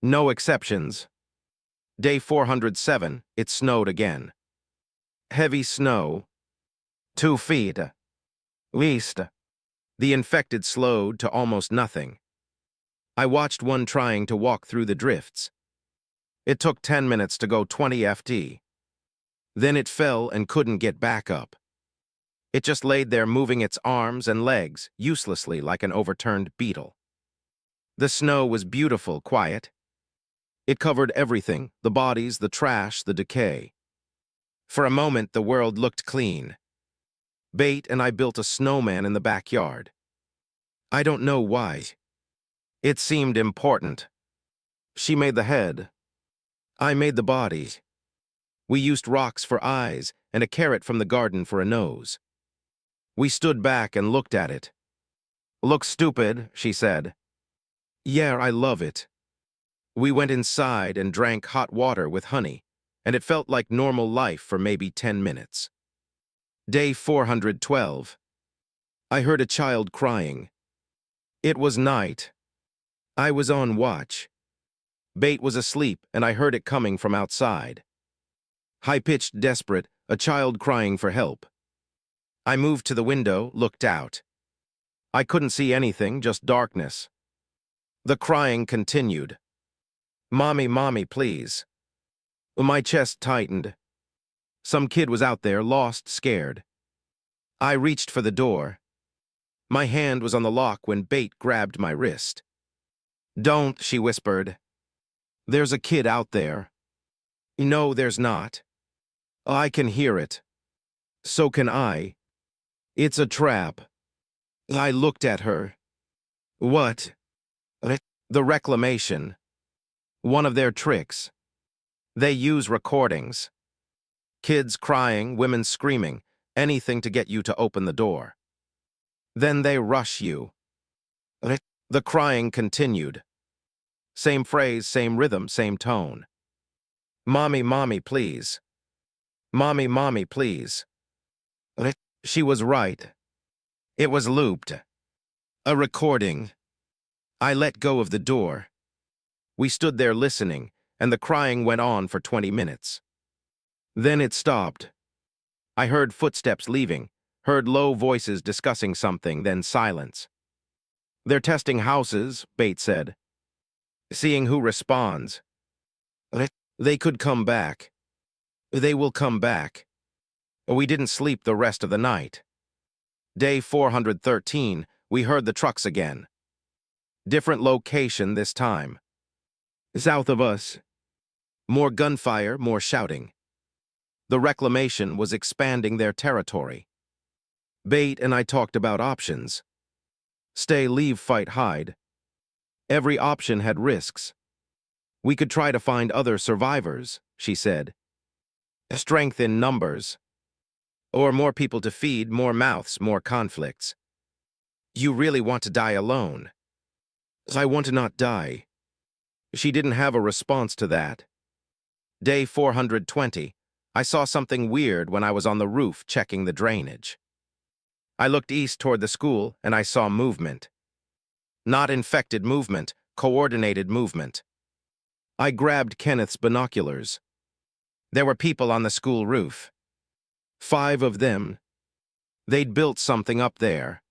No exceptions. Day 407, it snowed again. Heavy snow. 2 feet. East. The infected slowed to almost nothing. I watched one trying to walk through the drifts. It took 10 minutes to go 20 FT. Then it fell and couldn't get back up. It just laid there moving its arms and legs uselessly like an overturned beetle. The snow was beautiful, quiet. It covered everything, the bodies, the trash, the decay. For a moment, the world looked clean. Bate and I built a snowman in the backyard. I don't know why. It seemed important. She made the head. I made the body. We used rocks for eyes and a carrot from the garden for a nose. We stood back and looked at it. Looks stupid, she said. Yeah, I love it. We went inside and drank hot water with honey, and it felt like normal life for maybe 10 minutes. Day 412. I heard a child crying. It was night. I was on watch. Bait was asleep, and I heard it coming from outside. High-pitched, desperate, a child crying for help. I moved to the window, looked out. I couldn't see anything, just darkness. The crying continued. Mommy, mommy, please. My chest tightened. Some kid was out there, lost, scared. I reached for the door. My hand was on the lock when Bait grabbed my wrist. Don't, she whispered. There's a kid out there. No, there's not. I can hear it. So can I. It's a trap. I looked at her. What? The reclamation. One of their tricks. They use recordings. Kids crying, women screaming, anything to get you to open the door. Then they rush you. The crying continued. Same phrase, same rhythm, same tone. Mommy, mommy, please. Mommy, mommy, please. She was right. It was looped. A recording. I let go of the door. We stood there listening, and the crying went on for 20 minutes. Then it stopped. I heard footsteps leaving, heard low voices discussing something, then silence. They're testing houses, Bait said. Seeing who responds. They could come back. They will come back. We didn't sleep the rest of the night. Day 413, we heard the trucks again. Different location this time. South of us. More gunfire, more shouting. The reclamation was expanding their territory. Bait and I talked about options. Stay, leave, fight, hide. Every option had risks. We could try to find other survivors, she said. Strength in numbers. Or more people to feed, more mouths, more conflicts. You really want to die alone? I want to not die. She didn't have a response to that. Day 420, I saw something weird when I was on the roof checking the drainage. I looked east toward the school and I saw movement. Not infected movement, coordinated movement. I grabbed Kenneth's binoculars. There were people on the school roof. 5 of them. They'd built something up there.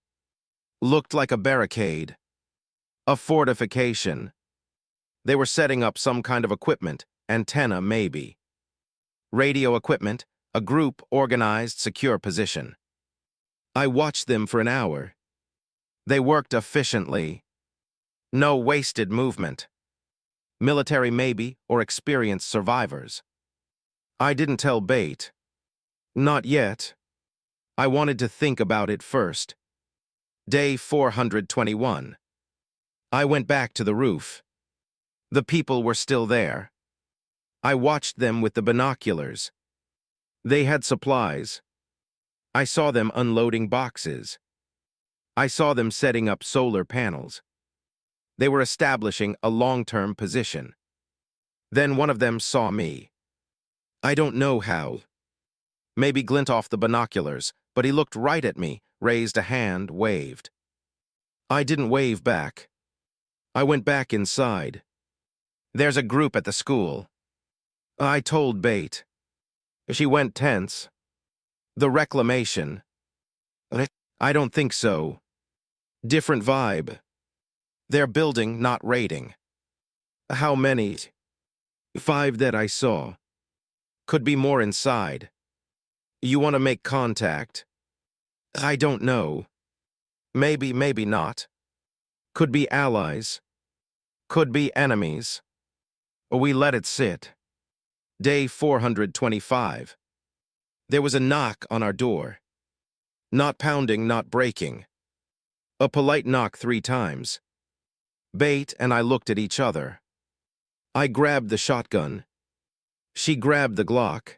Looked like a barricade. A fortification. They were setting up some kind of equipment, antenna maybe. Radio equipment, a group organized, secure position. I watched them for an hour. They worked efficiently. No wasted movement. Military maybe, or experienced survivors. I didn't tell Bait. Not yet. I wanted to think about it first. Day 421. I went back to the roof. The people were still there. I watched them with the binoculars. They had supplies. I saw them unloading boxes. I saw them setting up solar panels. They were establishing a long-term position. Then one of them saw me. I don't know how. Maybe glint off the binoculars, but he looked right at me, raised a hand, waved. I didn't wave back. I went back inside. There's a group at the school. I told Bait. She went tense. The reclamation. I don't think so. Different vibe. They're building, not raiding. How many? 5 that I saw. Could be more inside. You want to make contact? I don't know. Maybe, maybe not. Could be allies. Could be enemies. We let it sit. Day 425. There was a knock on our door. Not pounding, not breaking. A polite knock 3 times. Bait and I looked at each other. I grabbed the shotgun. She grabbed the Glock.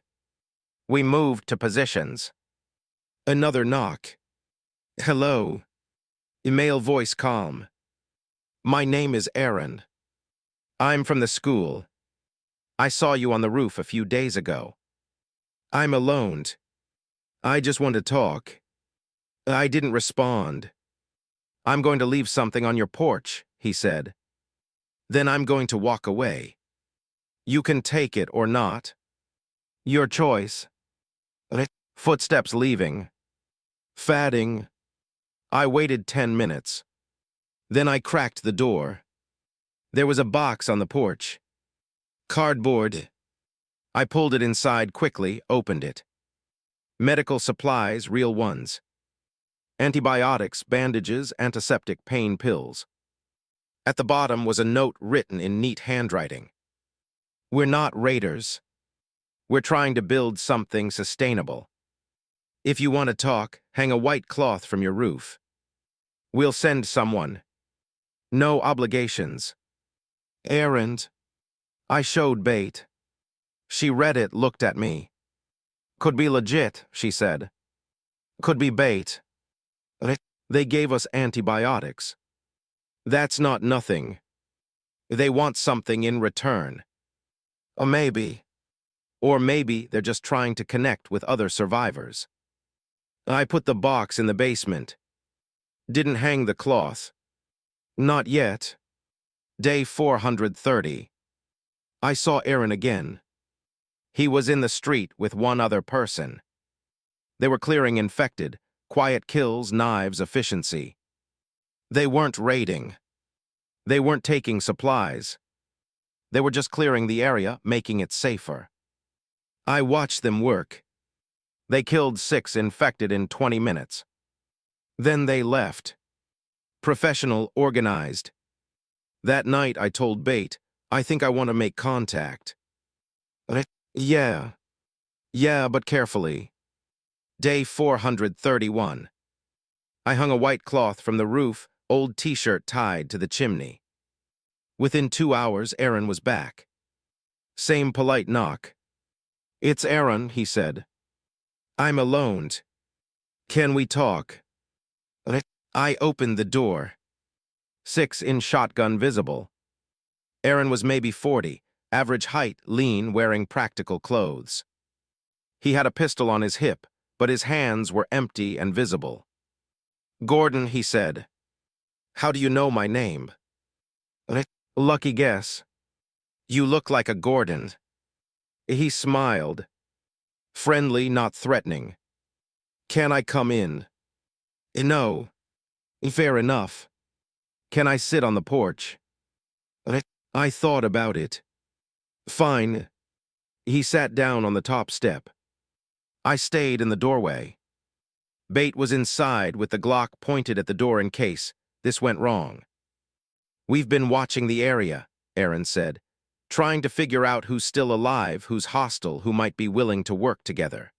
We moved to positions. Another knock. Hello. A male voice calm. My name is Aaron. I'm from the school. I saw you on the roof a few days ago. I'm alone. I just want to talk. I didn't respond. I'm going to leave something on your porch, he said. Then I'm going to walk away. You can take it or not. Your choice. Footsteps leaving. Fadding. I waited 10 minutes. Then I cracked the door. There was a box on the porch. Cardboard. I pulled it inside quickly, opened it. Medical supplies, real ones. Antibiotics, bandages, antiseptic pain pills. At the bottom was a note written in neat handwriting. We're not raiders. We're trying to build something sustainable. If you want to talk, hang a white cloth from your roof. We'll send someone. No obligations. Errand. I showed bait. She read it, looked at me. Could be legit, she said. Could be bait. They gave us antibiotics. That's not nothing. They want something in return. Or maybe. Or maybe they're just trying to connect with other survivors. I put the box in the basement. Didn't hang the cloth. Not yet. Day 430. I saw Aaron again. He was in the street with one other person. They were clearing infected, quiet kills, knives, efficiency. They weren't raiding. They weren't taking supplies. They were just clearing the area, making it safer. I watched them work. They killed 6 infected in 20 minutes. Then they left. Professional, organized. That night I told Bait, I think I want to make contact. Yeah. Yeah, but carefully. Day 431. I hung a white cloth from the roof, old t-shirt tied to the chimney. Within 2 hours, Aaron was back. Same polite knock. It's Aaron, he said. I'm alone. Can we talk? I opened the door. 6 in shotgun visible. Aaron was maybe 40, average height, lean, wearing practical clothes. He had a pistol on his hip, but his hands were empty and visible. Gordon, he said. How do you know my name? Lucky guess. You look like a Gordon. He smiled. Friendly, not threatening. Can I come in? No. Fair enough. Can I sit on the porch? I thought about it. Fine. He sat down on the top step. I stayed in the doorway. Bait was inside with the Glock pointed at the door in case this went wrong. We've been watching the area, Aaron said, trying to figure out who's still alive, who's hostile, who might be willing to work together.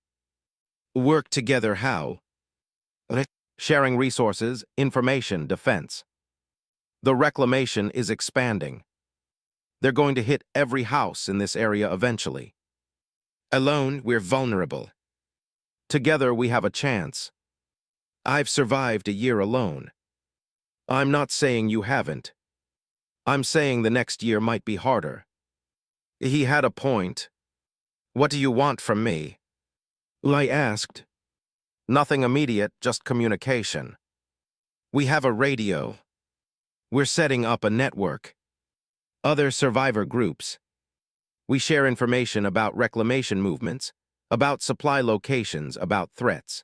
Work together how? Sharing resources, information, defense. The reclamation is expanding. They're going to hit every house in this area eventually. Alone, we're vulnerable. Together, we have a chance. I've survived a year alone. I'm not saying you haven't. I'm saying the next year might be harder. He had a point. What do you want from me? I asked. Nothing immediate, just communication. We have a radio. We're setting up a network. Other survivor groups. We share information about reclamation movements, about supply locations, about threats.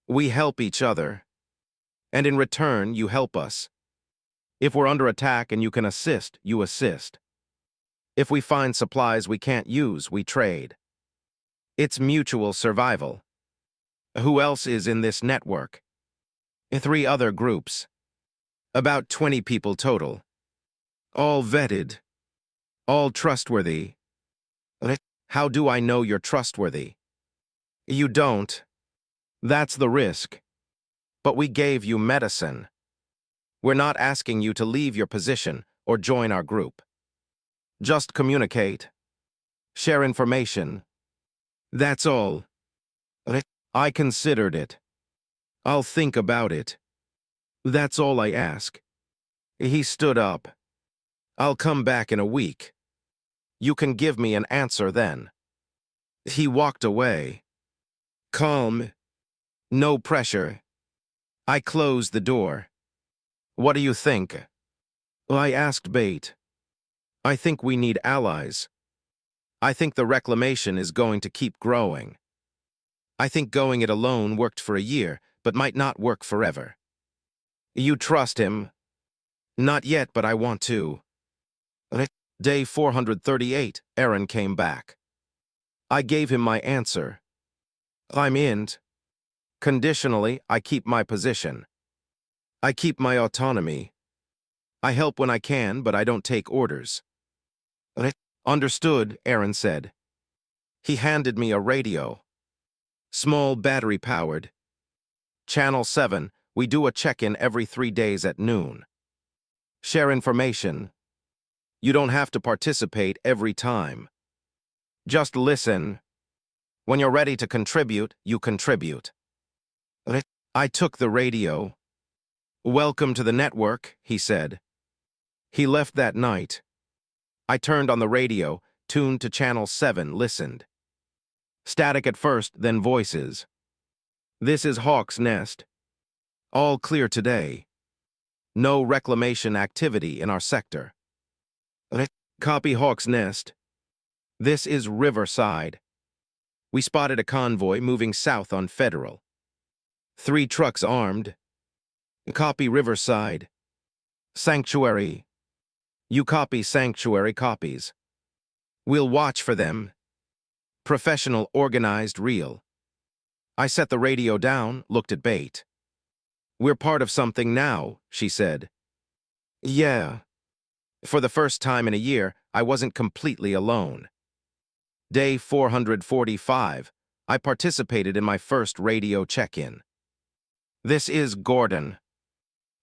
We help each other. And in return, you help us. If we're under attack and you can assist, you assist. If we find supplies we can't use, we trade. It's mutual survival. Who else is in this network? 3 other groups. About 20 people total. All vetted. All trustworthy. How do I know you're trustworthy? You don't. That's the risk. But we gave you medicine. We're not asking you to leave your position or join our group. Just communicate. Share information. That's all. I considered it. I'll think about it. That's all I ask. He stood up. I'll come back in a week. You can give me an answer then. He walked away. Calm. No pressure. I closed the door. What do you think? I asked Bate. I think we need allies. I think the reclamation is going to keep growing. I think going it alone worked for a year, but might not work forever. You trust him? Not yet, but I want to. Day 438, Aaron came back. I gave him my answer. I'm in. Conditionally, I keep my position. I keep my autonomy. I help when I can, but I don't take orders. Understood, Aaron said. He handed me a radio. Small battery-powered. Channel 7, we do a check-in every 3 days at noon. Share information. You don't have to participate every time. Just listen. When you're ready to contribute, you contribute. I took the radio. Welcome to the network, he said. He left that night. I turned on the radio, tuned to Channel 7, listened. Static at first, then voices. This is Hawk's Nest. All clear today. No reclamation activity in our sector. Copy Hawk's Nest. This is Riverside. We spotted a convoy moving south on Federal. 3 trucks armed. Copy Riverside. Sanctuary. You copy Sanctuary copies. We'll watch for them. Professional, organized, real. I set the radio down, looked at Bate. We're part of something now, she said. Yeah. For the first time in a year, I wasn't completely alone. Day 445, I participated in my first radio check-in. This is Gordon.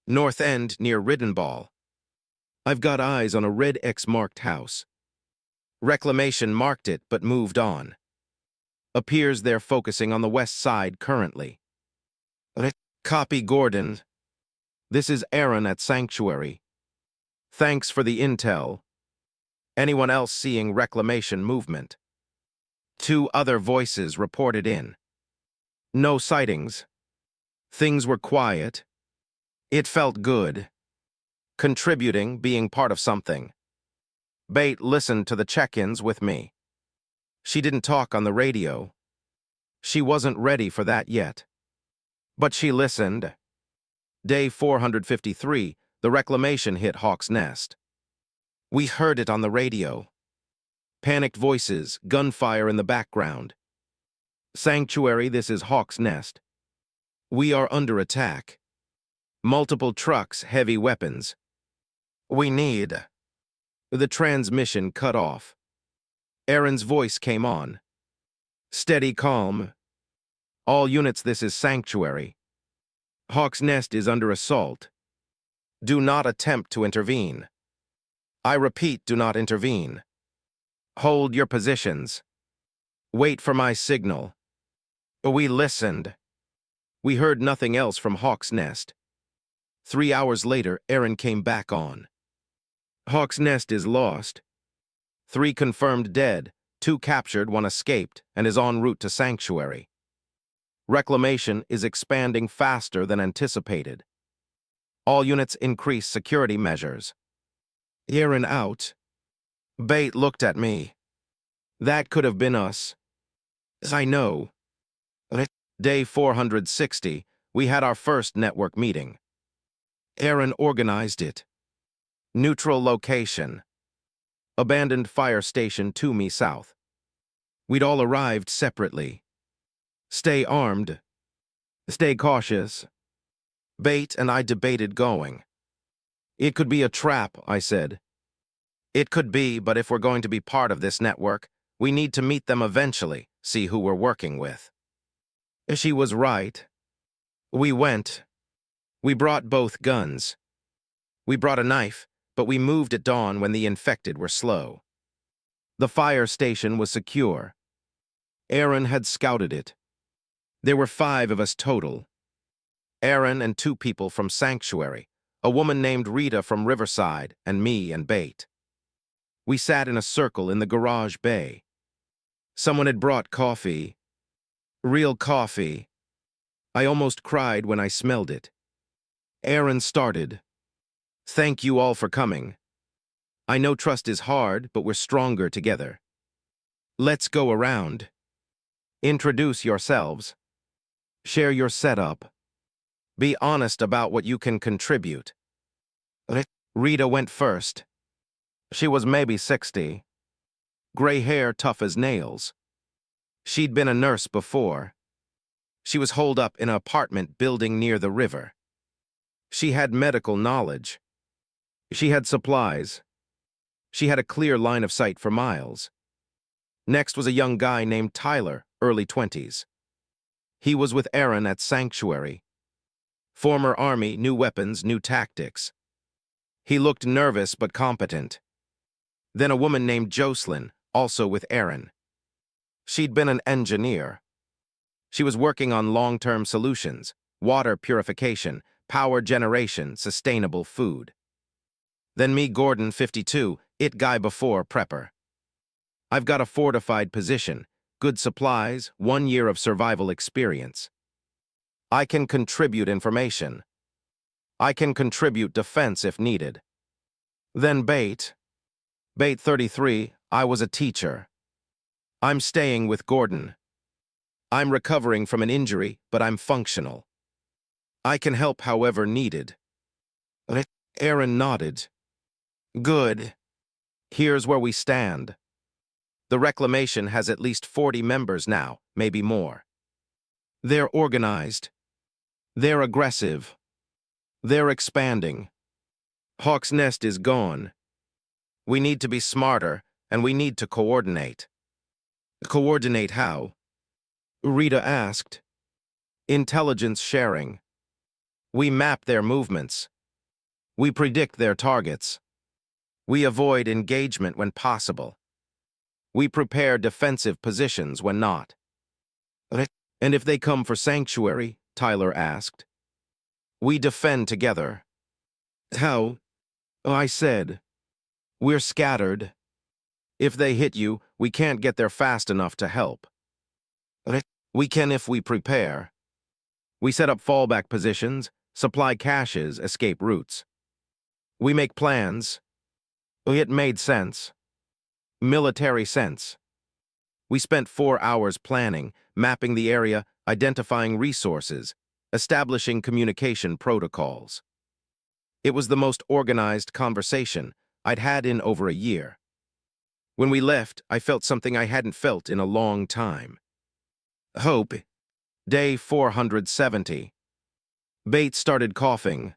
North End near Riddenball. I've got eyes on a red X-marked house. Reclamation marked it but moved on. Appears they're focusing on the west side currently. Copy Gordon. This is Aaron at Sanctuary. Thanks for the intel. Anyone else seeing reclamation movement? 2 other voices reported in. No sightings. Things were quiet. It felt good. Contributing, being part of something. Bate listened to the check-ins with me. She didn't talk on the radio. She wasn't ready for that yet. But she listened. Day 453, the reclamation hit Hawk's Nest. We heard it on the radio. Panicked voices, gunfire in the background. Sanctuary, this is Hawk's Nest. We are under attack. Multiple trucks, heavy weapons. We need. The transmission cut off. Aaron's voice came on. Steady, calm. All units, this is Sanctuary. Hawk's Nest is under assault. Do not attempt to intervene. I repeat, do not intervene. Hold your positions. Wait for my signal. We listened. We heard nothing else from Hawk's Nest. 3 hours later, Aaron came back on. Hawk's Nest is lost. 3 confirmed dead, 2 captured, 1 escaped, and is en route to Sanctuary. Reclamation is expanding faster than anticipated. All units increase security measures. Aaron out. Bate looked at me. That could have been us. I know. Day 460, we had our first network meeting. Aaron organized it. Neutral location. Abandoned fire station 2 mi south. We'd all arrived separately. Stay armed. Stay cautious. Bate and I debated going. It could be a trap, I said. It could be, but if we're going to be part of this network, we need to meet them eventually, see who we're working with. She was right. We went. We brought both guns. We brought a knife, but we moved at dawn when the infected were slow. The fire station was secure. Aaron had scouted it. There were 5 of us total. Aaron and 2 people from Sanctuary, a woman named Rita from Riverside, and me and Bate. We sat in a circle in the garage bay. Someone had brought coffee. Real coffee. I almost cried when I smelled it. Aaron started. "Thank you all for coming. I know trust is hard, but we're stronger together. Let's go around. Introduce yourselves. Share your setup. Be honest about what you can contribute." Rita went first. She was maybe 60. Gray hair tough as nails. She'd been a nurse before. She was holed up in an apartment building near the river. She had medical knowledge. She had supplies. She had a clear line of sight for miles. Next was a young guy named Tyler, early 20s. He was with Aaron at Sanctuary. Former Army, new weapons, new tactics. He looked nervous but competent. Then a woman named Jocelyn, also with Aaron. She'd been an engineer. She was working on long-term solutions, water purification, power generation, sustainable food. Then me, Gordon, 52, it guy before prepper. I've got a fortified position, good supplies, 1 year of survival experience. I can contribute information. I can contribute defense if needed. Then Bate, 33, I was a teacher. I'm staying with Gordon. I'm recovering from an injury, but I'm functional. I can help however needed. Aaron nodded. Good. Here's where we stand. The reclamation has at least 40 members now, maybe more. They're organized. They're aggressive. They're expanding. Hawk's Nest is gone. We need to be smarter, and we need to coordinate. Coordinate how? Rita asked. Intelligence sharing. We map their movements. We predict their targets. We avoid engagement when possible. We prepare defensive positions when not. And if they come for Sanctuary, Tyler asked. We defend together. How? I said. We're scattered. If they hit you, we can't get there fast enough to help. We can if we prepare. We set up fallback positions, supply caches, escape routes. We make plans. It made sense. Military sense. We spent 4 hours planning, mapping the area, identifying resources, establishing communication protocols. It was the most organized conversation I'd had in over a year. When we left, I felt something I hadn't felt in a long time. Hope. Day 470. Bates started coughing.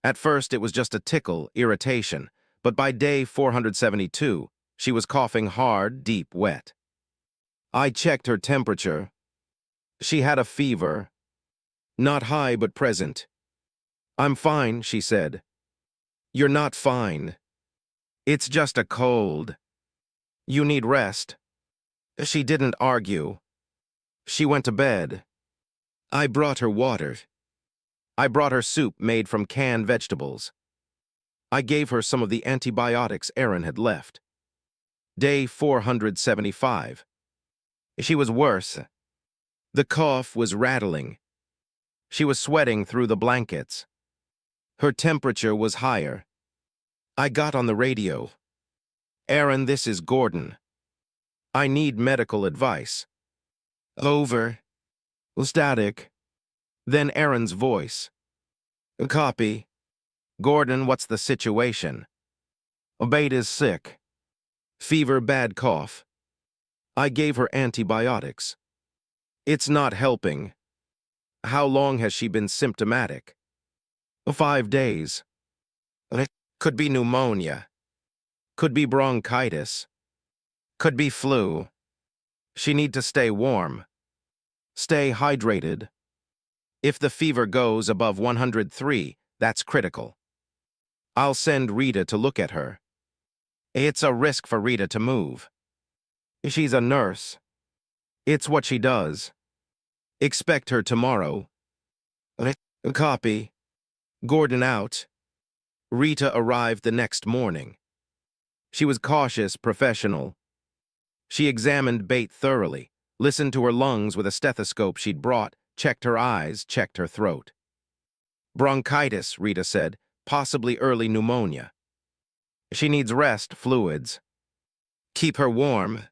At first, it was just a tickle, irritation, but by day 472, she was coughing hard, deep, wet. I checked her temperature. She had a fever. Not high, but present. I'm fine, she said. You're not fine. It's just a cold. You need rest. She didn't argue. She went to bed. I brought her water. I brought her soup made from canned vegetables. I gave her some of the antibiotics Aaron had left. Day 475. She was worse. The cough was rattling. She was sweating through the blankets. Her temperature was higher. I got on the radio. Aaron, this is Gordon. I need medical advice. Over. Static. Then Aaron's voice. Copy. Gordon, what's the situation? Bate is sick. Fever, bad cough. I gave her antibiotics. It's not helping. How long has she been symptomatic? 5 days. It could be pneumonia. Could be bronchitis. Could be flu. She need to stay warm. Stay hydrated. If the fever goes above 103, that's critical. I'll send Rita to look at her. It's a risk for Rita to move. She's a nurse. It's what she does. Expect her tomorrow. A copy. Gordon out. Rita arrived the next morning. She was cautious, professional. She examined Bate thoroughly, listened to her lungs with a stethoscope she'd brought, checked her eyes, checked her throat. Bronchitis, Rita said, possibly early pneumonia. She needs rest, fluids. Keep her warm.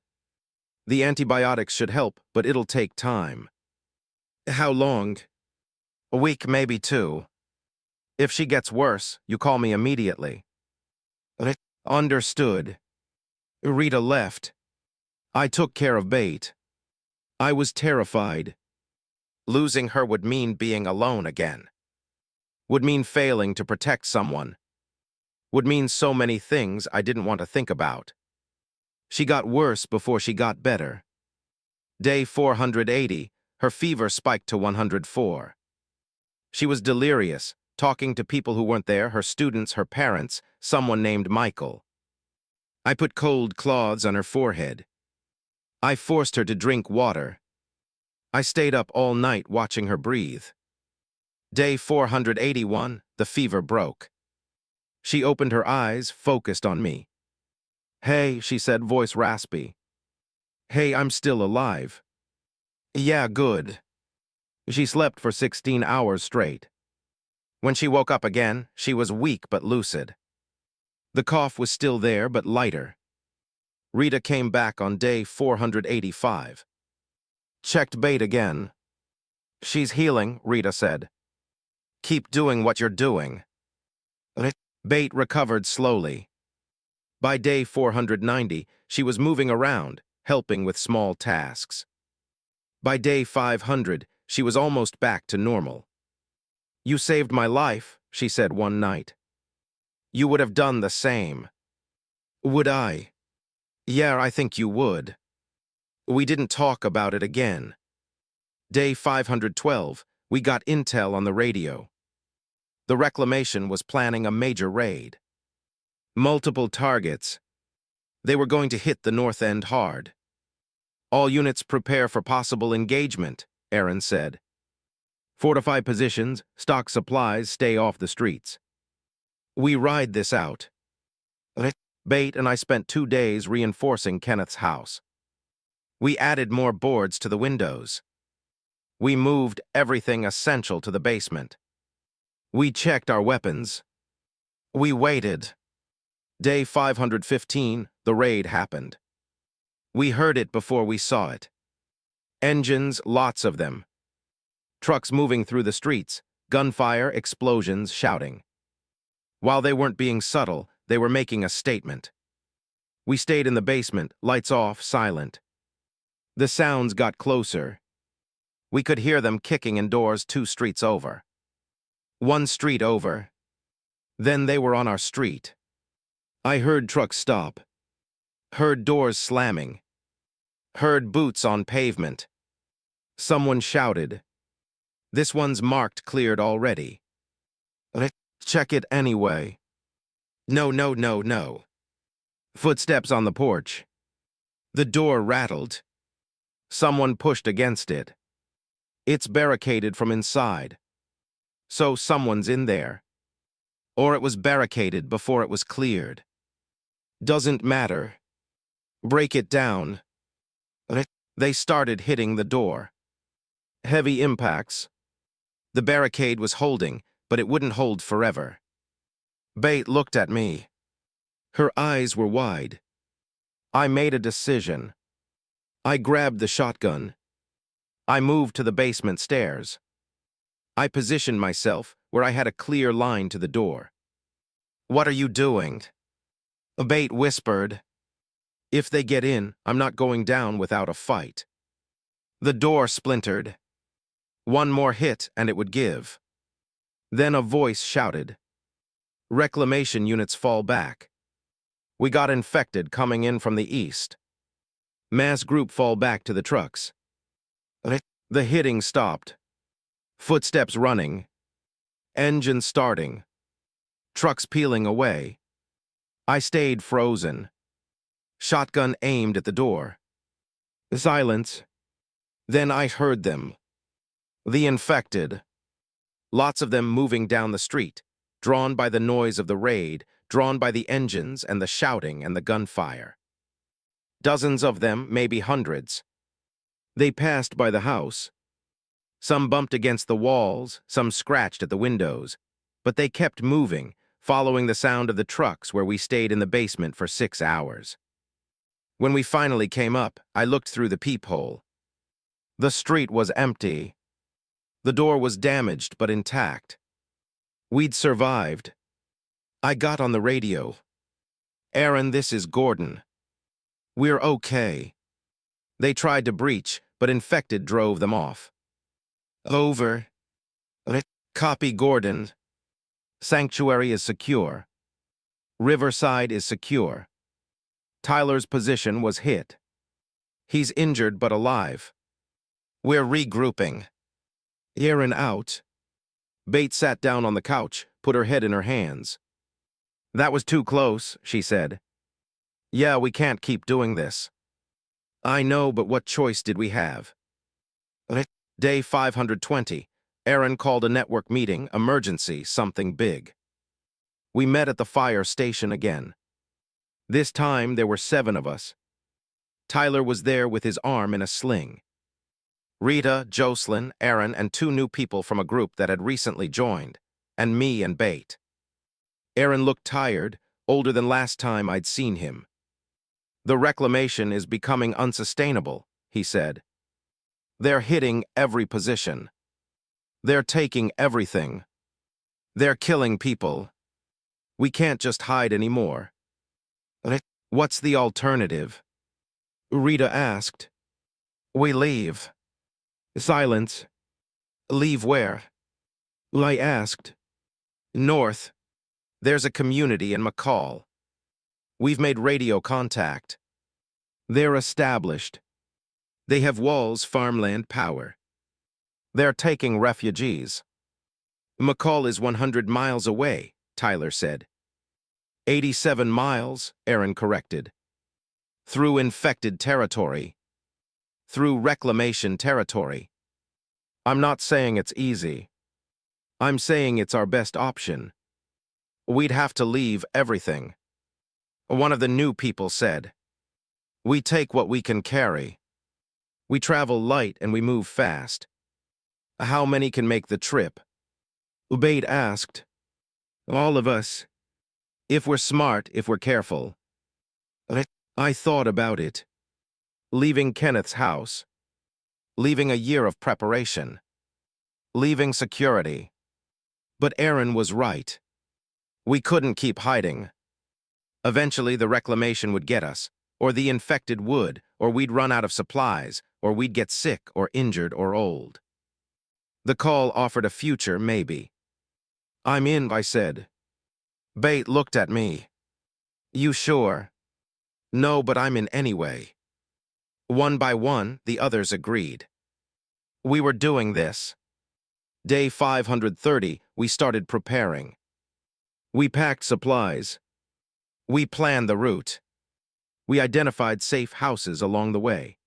The antibiotics should help, but it'll take time. How long? A week, maybe 2. If she gets worse, you call me immediately. Understood. Rita left. I took care of Bate. I was terrified. Losing her would mean being alone again. Would mean failing to protect someone. Would mean so many things I didn't want to think about. She got worse before she got better. Day 480, her fever spiked to 104. She was delirious, talking to people who weren't there, her students, her parents, someone named Michael. I put cold cloths on her forehead. I forced her to drink water. I stayed up all night watching her breathe. Day 481, the fever broke. She opened her eyes, focused on me. Hey, she said, voice raspy. Hey, I'm still alive. Yeah, good. She slept for 16 hours straight. When she woke up again, she was weak but lucid. The cough was still there, but lighter. Rita came back on day 485. Checked Bate again. She's healing, Rita said. Keep doing what you're doing. Bate recovered slowly. By day 490, she was moving around, helping with small tasks. By day 500, she was almost back to normal. You saved my life, she said one night. You would have done the same. Would I? Yeah, I think you would. We didn't talk about it again. Day 512, we got intel on the radio. The reclamation was planning a major raid. Multiple targets. They were going to hit the North End hard. All units prepare for possible engagement, Aaron said. Fortify positions, stock supplies, stay off the streets. We ride this out. Bate and I spent 2 days reinforcing Kenneth's house. We added more boards to the windows. We moved everything essential to the basement. We checked our weapons. We waited. Day 515, the raid happened. We heard it before we saw it. Engines, lots of them. Trucks moving through the streets, gunfire, explosions, shouting. While they weren't being subtle, they were making a statement. We stayed in the basement, lights off, silent. The sounds got closer. We could hear them kicking in doors 2 streets over. 1 street over. Then they were on our street. I heard trucks stop. Heard doors slamming. Heard boots on pavement. Someone shouted. This one's marked cleared already. Check it anyway. No, no, no, no. Footsteps on the porch. The door rattled. Someone pushed against it. It's barricaded from inside. So someone's in there. Or it was barricaded before it was cleared. Doesn't matter. Break it down. They started hitting the door. Heavy impacts. The barricade was holding, but it wouldn't hold forever. Bate looked at me. Her eyes were wide. I made a decision. I grabbed the shotgun. I moved to the basement stairs. I positioned myself where I had a clear line to the door. What are you doing? Bate whispered. If they get in, I'm not going down without a fight. The door splintered. 1 more hit and it would give. Then a voice shouted. Reclamation units fall back. We got infected coming in from the east. Mass group fall back to the trucks. The hitting stopped. Footsteps running. Engine starting. Trucks peeling away. I stayed frozen. Shotgun aimed at the door. Silence. Then I heard them. The infected. Lots of them moving down the street, drawn by the noise of the raid, drawn by the engines and the shouting and the gunfire. Dozens of them, maybe hundreds. They passed by the house. Some bumped against the walls, some scratched at the windows, but they kept moving, following the sound of the trucks where we stayed in the basement for 6 hours. When we finally came up, I looked through the peephole. The street was empty. The door was damaged but intact. We'd survived. I got on the radio. "Aaron, this is Gordon. We're okay." They tried to breach, but infected drove them off. "Over." "Copy, Gordon. Sanctuary is secure. Riverside is secure. Tyler's position was hit. He's injured but alive. We're regrouping." "Aaron out." Bates sat down on the couch, put her head in her hands. "That was too close," she said. "Yeah, we can't keep doing this." "I know, but what choice did we have?" Day 520. Aaron called a network meeting, emergency, something big. We met at the fire station again. This time there were 7 of us. Tyler was there with his arm in a sling. Rita, Jocelyn, Aaron, and 2 new people from a group that had recently joined, and me and Bate. Aaron looked tired, older than last time I'd seen him. "The reclamation is becoming unsustainable," he said. "They're hitting every position. They're taking everything. They're killing people. We can't just hide anymore." "What's the alternative?" Rita asked. "We leave." Silence. "Leave where?" I asked. "North. There's a community in McCall. We've made radio contact. They're established. They have walls, farmland, power. They're taking refugees." "McCall is 100 miles away," Tyler said. 87 miles, Aaron corrected. "Through infected territory. Through reclamation territory. I'm not saying it's easy. I'm saying it's our best option. We'd have to leave everything." One of the new people said. "We take what we can carry. We travel light and we move fast." "How many can make the trip?" Ubaid asked. "All of us. If we're smart, if we're careful." I thought about it. Leaving Kenneth's house. Leaving a year of preparation. Leaving security. But Aaron was right. We couldn't keep hiding. Eventually the reclamation would get us, or the infected would, or we'd run out of supplies, or we'd get sick or injured or old. The call offered a future, maybe. "I'm in," I said. Bate looked at me. "You sure?" "No, but I'm in anyway." One by one, the others agreed. We were doing this. Day 530, we started preparing. We packed supplies. We planned the route. We identified safe houses along the way.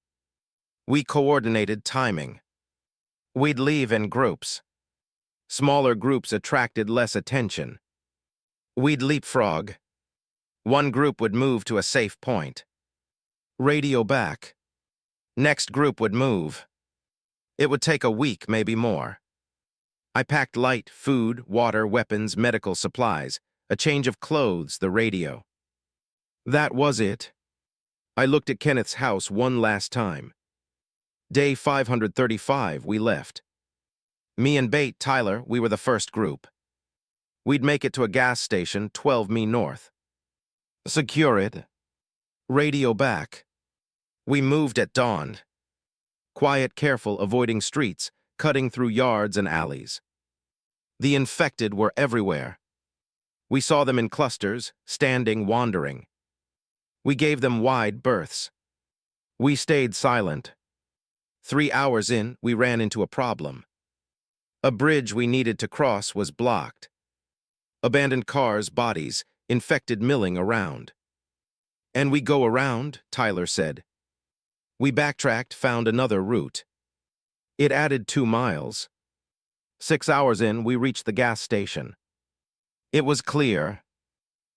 We coordinated timing. We'd leave in groups. Smaller groups attracted less attention. We'd leapfrog. One group would move to a safe point. Radio back. Next group would move. It would take a week, maybe more. I packed light, food, water, weapons, medical supplies, a change of clothes, the radio. That was it. I looked at Kenneth's house one last time. Day 535, we left. Me and Bate, Tyler, we were the first group. We'd make it to a gas station 12 mi north. Secure it. Radio back. We moved at dawn. Quiet, careful, avoiding streets, cutting through yards and alleys. The infected were everywhere. We saw them in clusters, standing, wandering. We gave them wide berths. We stayed silent. 3 hours in, we ran into a problem. A bridge we needed to cross was blocked. Abandoned cars, bodies, infected milling around. "And we go around," Tyler said. We backtracked, found another route. It added 2 miles. 6 hours in, we reached the gas station. It was clear.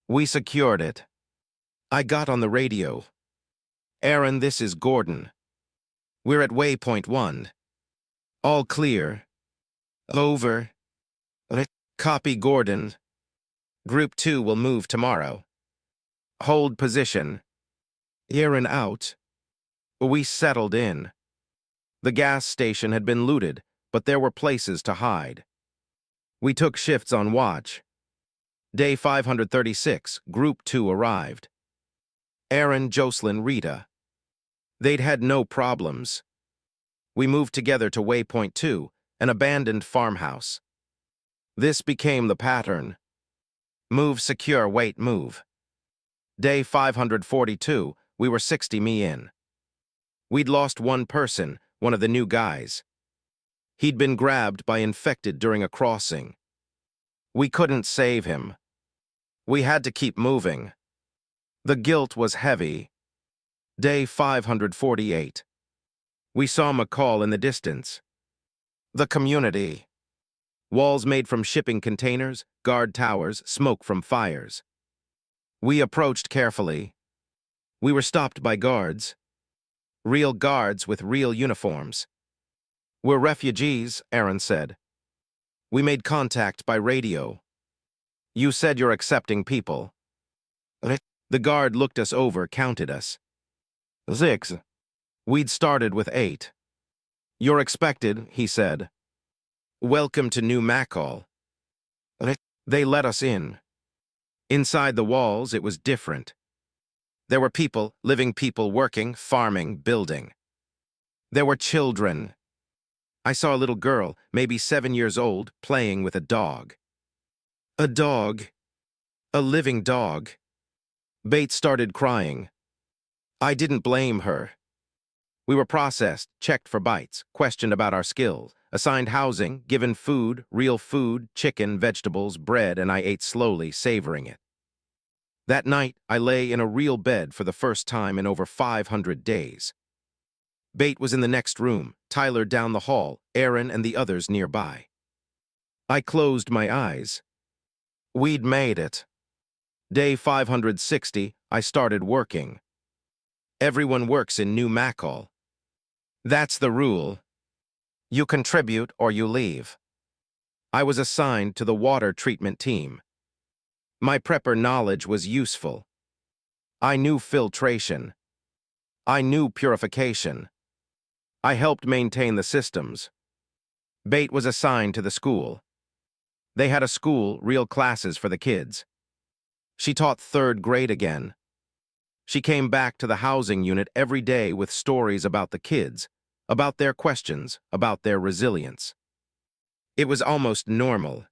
We secured it. I got on the radio. Aaron, this is Gordon. We're at waypoint 1. All clear. Over. Copy, Gordon. Group 2 will move tomorrow. Hold position. Aaron out. We settled in. The gas station had been looted, but there were places to hide. We took shifts on watch. Day 536, Group 2 arrived. Aaron, Jocelyn, Rita. They'd had no problems. We moved together to Waypoint 2, an abandoned farmhouse. This became the pattern. Move, secure, wait, move. Day 542, we were 60 me in. We'd lost one person, one of the new guys. He'd been grabbed by infected during a crossing. We couldn't save him. We had to keep moving. The guilt was heavy. Day 548. We saw McCall in the distance. The community. Walls made from shipping containers, guard towers, smoke from fires. We approached carefully. We were stopped by guards. Real guards with real uniforms. We're refugees, Aaron said. We made contact by radio. You said you're accepting people. The guard looked us over, counted us. 6. We'd started with 8. You're expected, he said. Welcome to New Macall. They let us in. Inside the walls, it was different. There were people, living people working, farming, building. There were children. I saw a little girl, maybe 7 years old, playing with a dog. A dog. A living dog. Bates started crying. I didn't blame her. We were processed, checked for bites, questioned about our skills, assigned housing, given food, real food, chicken, vegetables, bread, and I ate slowly, savoring it. That night, I lay in a real bed for the first time in over 500 days. Bate was in the next room, Tyler down the hall, Aaron and the others nearby. I closed my eyes. We'd made it. Day 560, I started working. Everyone works in New Macall. That's the rule. You contribute or you leave. I was assigned to the water treatment team. My prepper knowledge was useful. I knew filtration. I knew purification. I helped maintain the systems. Bate was assigned to the school. They had a school, real classes for the kids. She taught 3rd grade again. She came back to the housing unit every day with stories about the kids, about their questions, about their resilience. It was almost normal.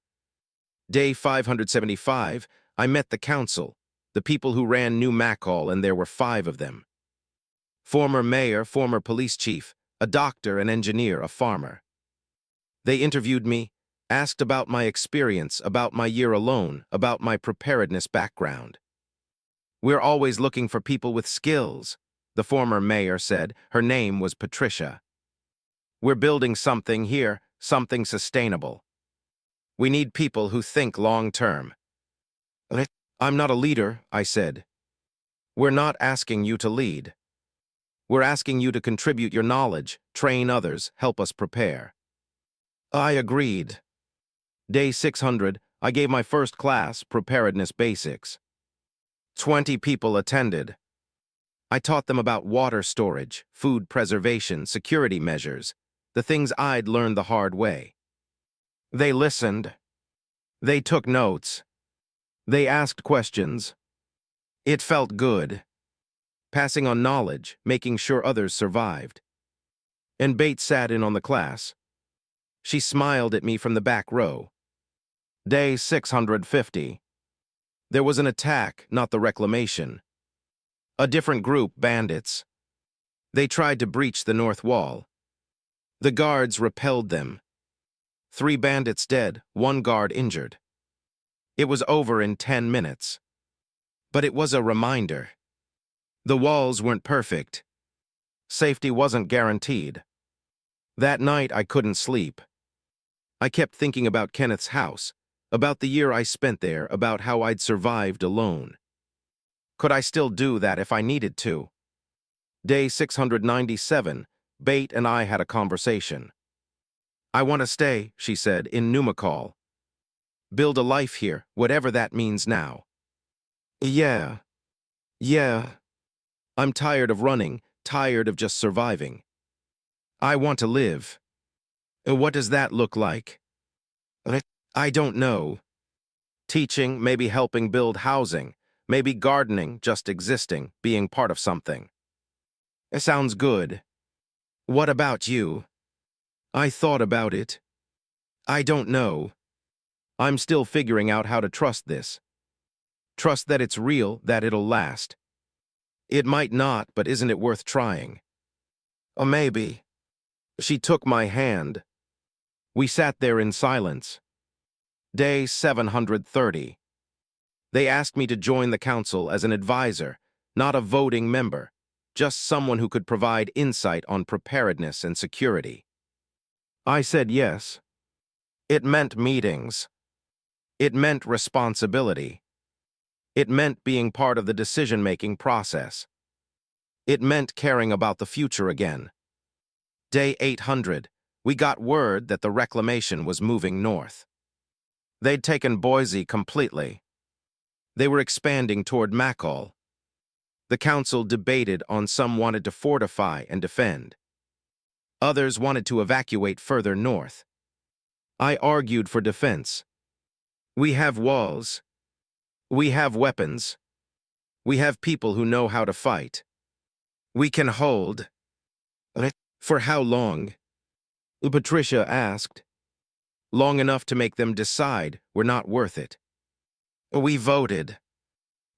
Day 575, I met the council, the people who ran New Macall, and there were 5 of them. Former mayor, former police chief, a doctor, an engineer, a farmer. They interviewed me, asked about my experience, about my year alone, about my preparedness background. We're always looking for people with skills, the former mayor said. Her name was Patricia. We're building something here, something sustainable. We need people who think long-term. I'm not a leader, I said. We're not asking you to lead. We're asking you to contribute your knowledge, train others, help us prepare. I agreed. Day 600, I gave my first class, Preparedness Basics. 20 people attended. I taught them about water storage, food preservation, security measures, the things I'd learned the hard way. They listened. They took notes. They asked questions. It felt good. Passing on knowledge, making sure others survived. And Bates sat in on the class. She smiled at me from the back row. Day 650. There was an attack, not the reclamation. A different group, bandits. They tried to breach the north wall. The guards repelled them. 3 bandits dead, 1 guard injured. It was over in 10 minutes. But it was a reminder. The walls weren't perfect. Safety wasn't guaranteed. That night I couldn't sleep. I kept thinking about Kenneth's house, about the year I spent there, about how I'd survived alone. Could I still do that if I needed to? Day 697, Bate and I had a conversation. I want to stay, she said, in Numacall. Build a life here, whatever that means now. Yeah. I'm tired of running, tired of just surviving. I want to live. What does that look like? I don't know. Teaching, maybe helping build housing, maybe gardening, just existing, being part of something. It sounds good. What about you? I thought about it. I don't know. I'm still figuring out how to trust this. Trust that it's real, that it'll last. It might not, but isn't it worth trying? Or maybe. She took my hand. We sat there in silence. Day 730. They asked me to join the council as an advisor, not a voting member, just someone who could provide insight on preparedness and security. I said yes. It meant meetings. It meant responsibility. It meant being part of the decision-making process. It meant caring about the future again. Day 800, we got word that the reclamation was moving north. They'd taken Boise completely. They were expanding toward Macall. The council debated on some wanted to fortify and defend. Others wanted to evacuate further north. I argued for defense. We have walls. We have weapons. We have people who know how to fight. We can hold. For how long? Patricia asked. Long enough to make them decide we're not worth it. We voted.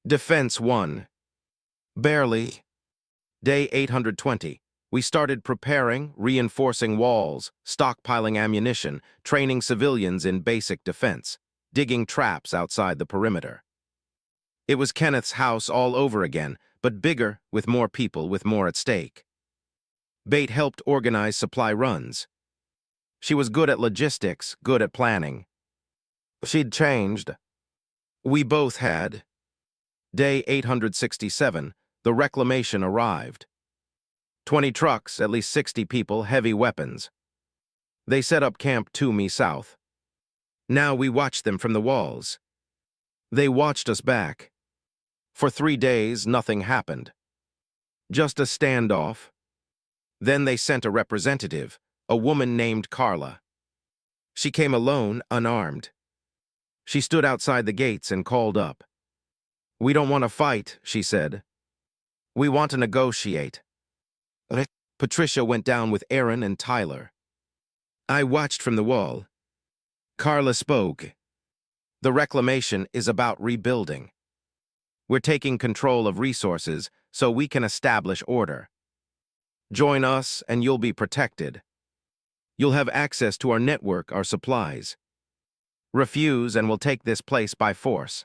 Defense won. Barely. Day 820. We started preparing, reinforcing walls, stockpiling ammunition, training civilians in basic defense, digging traps outside the perimeter. It was Kenneth's house all over again, but bigger, with more people, with more at stake. Bate helped organize supply runs. She was good at logistics, good at planning. She'd changed. We both had. Day 867, the reclamation arrived. 20 trucks, at least 60 people, heavy weapons. They set up camp 2 mi south. Now we watched them from the walls. They watched us back. For 3 days, nothing happened. Just a standoff. Then they sent a representative, a woman named Carla. She came alone, unarmed. She stood outside the gates and called up. We don't want to fight, she said. We want to negotiate. Patricia went down with Aaron and Tyler. I watched from the wall. Carla spoke. The reclamation is about rebuilding. We're taking control of resources so we can establish order. Join us and you'll be protected. You'll have access to our network, our supplies. Refuse and we'll take this place by force.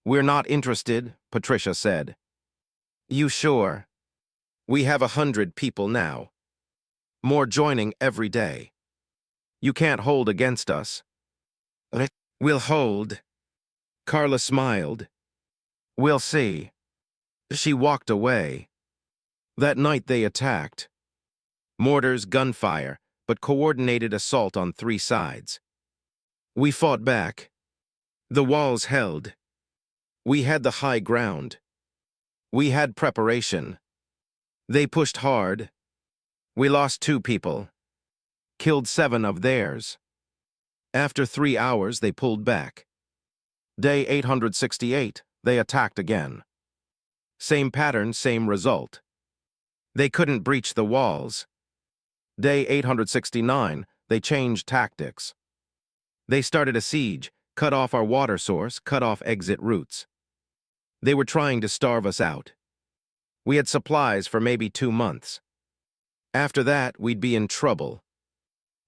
We're not interested, Patricia said. You sure? We have 100 people now. More joining every day. You can't hold against us. We'll hold. Carla smiled. We'll see. She walked away. That night they attacked. Mortars, gunfire, but coordinated assault on 3 sides. We fought back. The walls held. We had the high ground. We had preparation. They pushed hard. We lost 2 people. Killed 7 of theirs. After 3 hours, they pulled back. Day 868, they attacked again. Same pattern, same result. They couldn't breach the walls. Day 869, they changed tactics. They started a siege, cut off our water source, cut off exit routes. They were trying to starve us out. We had supplies for maybe 2 months. After that, we'd be in trouble.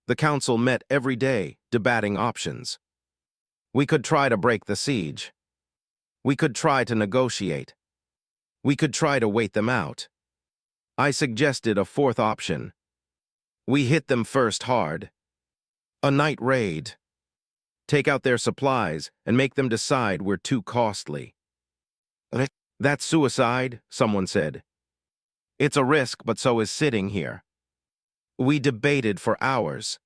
The council met every day, debating options. We could try to break the siege. We could try to negotiate. We could try to wait them out. I suggested a 4th option. We hit them first hard. A night raid. Take out their supplies and make them decide we're too costly. That's suicide, someone said. It's a risk, but so is sitting here. We debated for hours.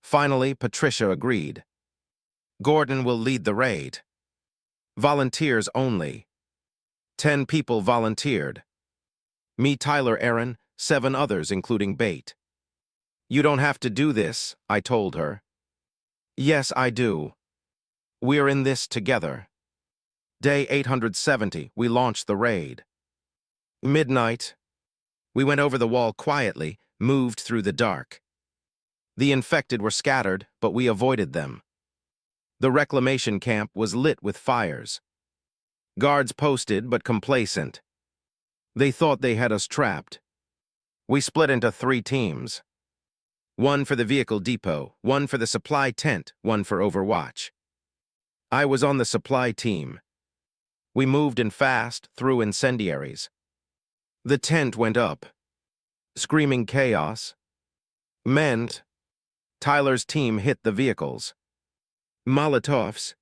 Finally, Patricia agreed. Gordon will lead the raid. Volunteers only. 10 people volunteered. Me, Tyler, Aaron, 7 others, including Bate. You don't have to do this, I told her. Yes, I do. We're in this together. Day 870, we launched the raid. Midnight. We went over the wall quietly, moved through the dark. The infected were scattered, but we avoided them. The reclamation camp was lit with fires. Guards posted, but complacent. They thought they had us trapped. We split into 3 teams. 1 for the vehicle depot, 1 for the supply tent, 1 for Overwatch. I was on the supply team. We moved in fast through incendiaries. The tent went up. Screaming chaos. Meant Tyler's team hit the vehicles. Molotovs.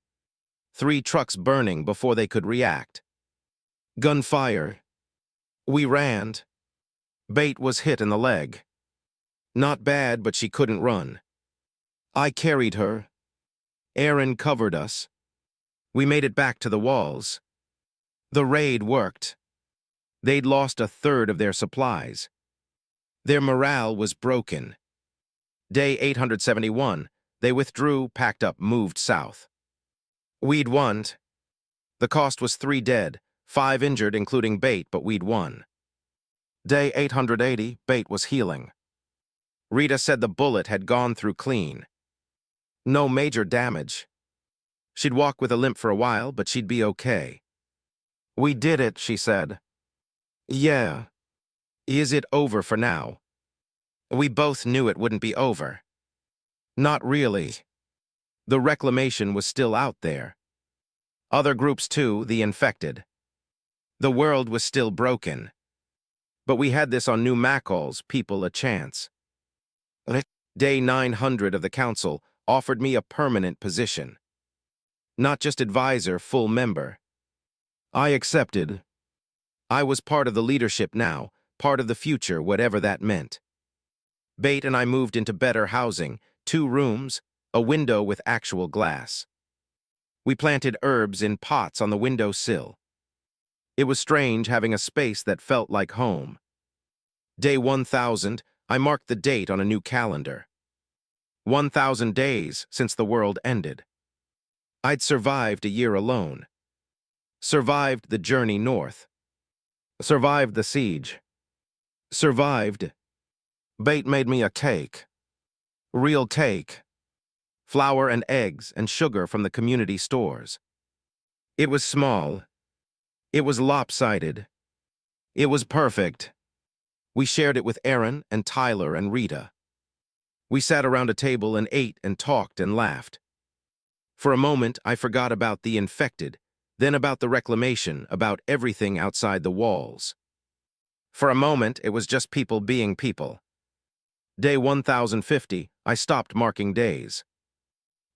3 trucks burning before they could react. Gunfire. We ran. Bate was hit in the leg. Not bad, but she couldn't run. I carried her. Aaron covered us. We made it back to the walls. The raid worked. They'd lost 1/3 of their supplies. Their morale was broken. Day 871, they withdrew, packed up, moved south. We'd won. The cost was 3 dead, 5 injured, including Bate, but we'd won. Day 880, Bate was healing. Rita said the bullet had gone through clean. No major damage. She'd walk with a limp for a while, but she'd be okay. We did it, she said. Yeah. Is it over for now? We both knew it wouldn't be over. Not really. The reclamation was still out there. Other groups too, the infected. The world was still broken. But we had this on New Macall's people a chance. Day 900 of the council offered me a permanent position. Not just advisor, full member. I accepted. I was part of the leadership now, part of the future, whatever that meant. Bate and I moved into better housing, 2 rooms, a window with actual glass. We planted herbs in pots on the windowsill. It was strange having a space that felt like home. Day 1000, I marked the date on a new calendar. 1,000 days since the world ended. I'd survived a year alone. Survived the journey north. Survived the siege. Survived. Bate made me a cake. Real cake. Flour and eggs and sugar from the community stores. It was small. It was lopsided. It was perfect. We shared it with Aaron and Tyler and Rita. We sat around a table and ate and talked and laughed. For a moment, I forgot about the infected, then about the reclamation, about everything outside the walls. For a moment, it was just people being people. Day 1050, I stopped marking days.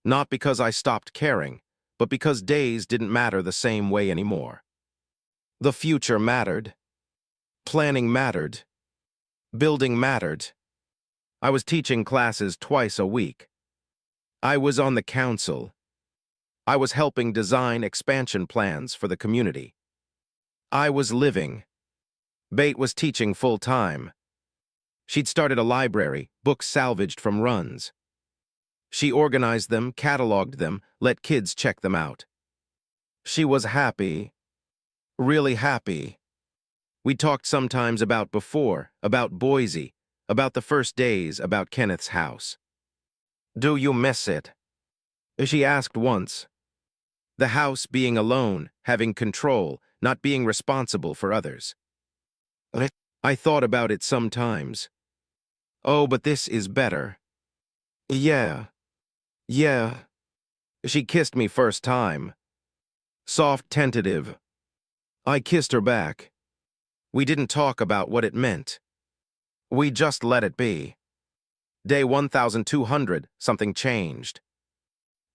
Not because I stopped caring, but because days didn't matter the same way anymore. The future mattered. Planning mattered. Building mattered. I was teaching classes twice a week. I was on the council. I was helping design expansion plans for the community. I was living. Bate was teaching full-time. She'd started a library, books salvaged from runs. She organized them, cataloged them, let kids check them out. She was happy. Really happy. We talked sometimes about before, about Boise, about the first days, about Kenneth's house. Do you miss it? She asked once. The house being alone, having control, not being responsible for others. I thought about it sometimes. Oh, but this is better. Yeah. Yeah. She kissed me first time. Soft, tentative. I kissed her back. We didn't talk about what it meant. We just let it be. Day 1200, something changed.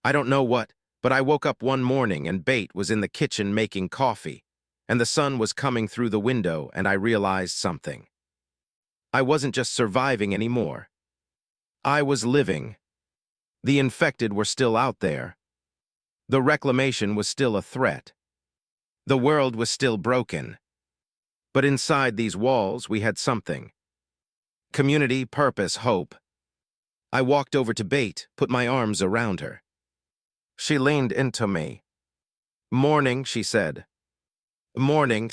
I don't know what, but I woke up one morning and Bate was in the kitchen making coffee, and the sun was coming through the window, and I realized something. I wasn't just surviving anymore. I was living. The infected were still out there. The reclamation was still a threat. The world was still broken. But inside these walls, we had something. Community, purpose, hope. I walked over to Bate, put my arms around her. She leaned into me. "Morning," she said. "Morning."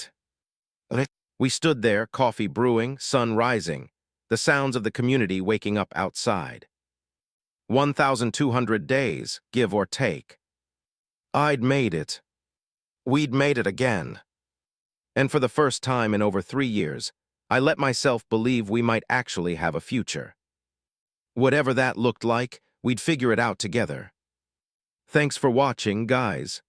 We stood there, coffee brewing, sun rising, the sounds of the community waking up outside. 1,200 days, give or take. I'd made it. We'd made it again. And for the first time in over 3 years, I let myself believe we might actually have a future. Whatever that looked like, we'd figure it out together. Thanks for watching, guys.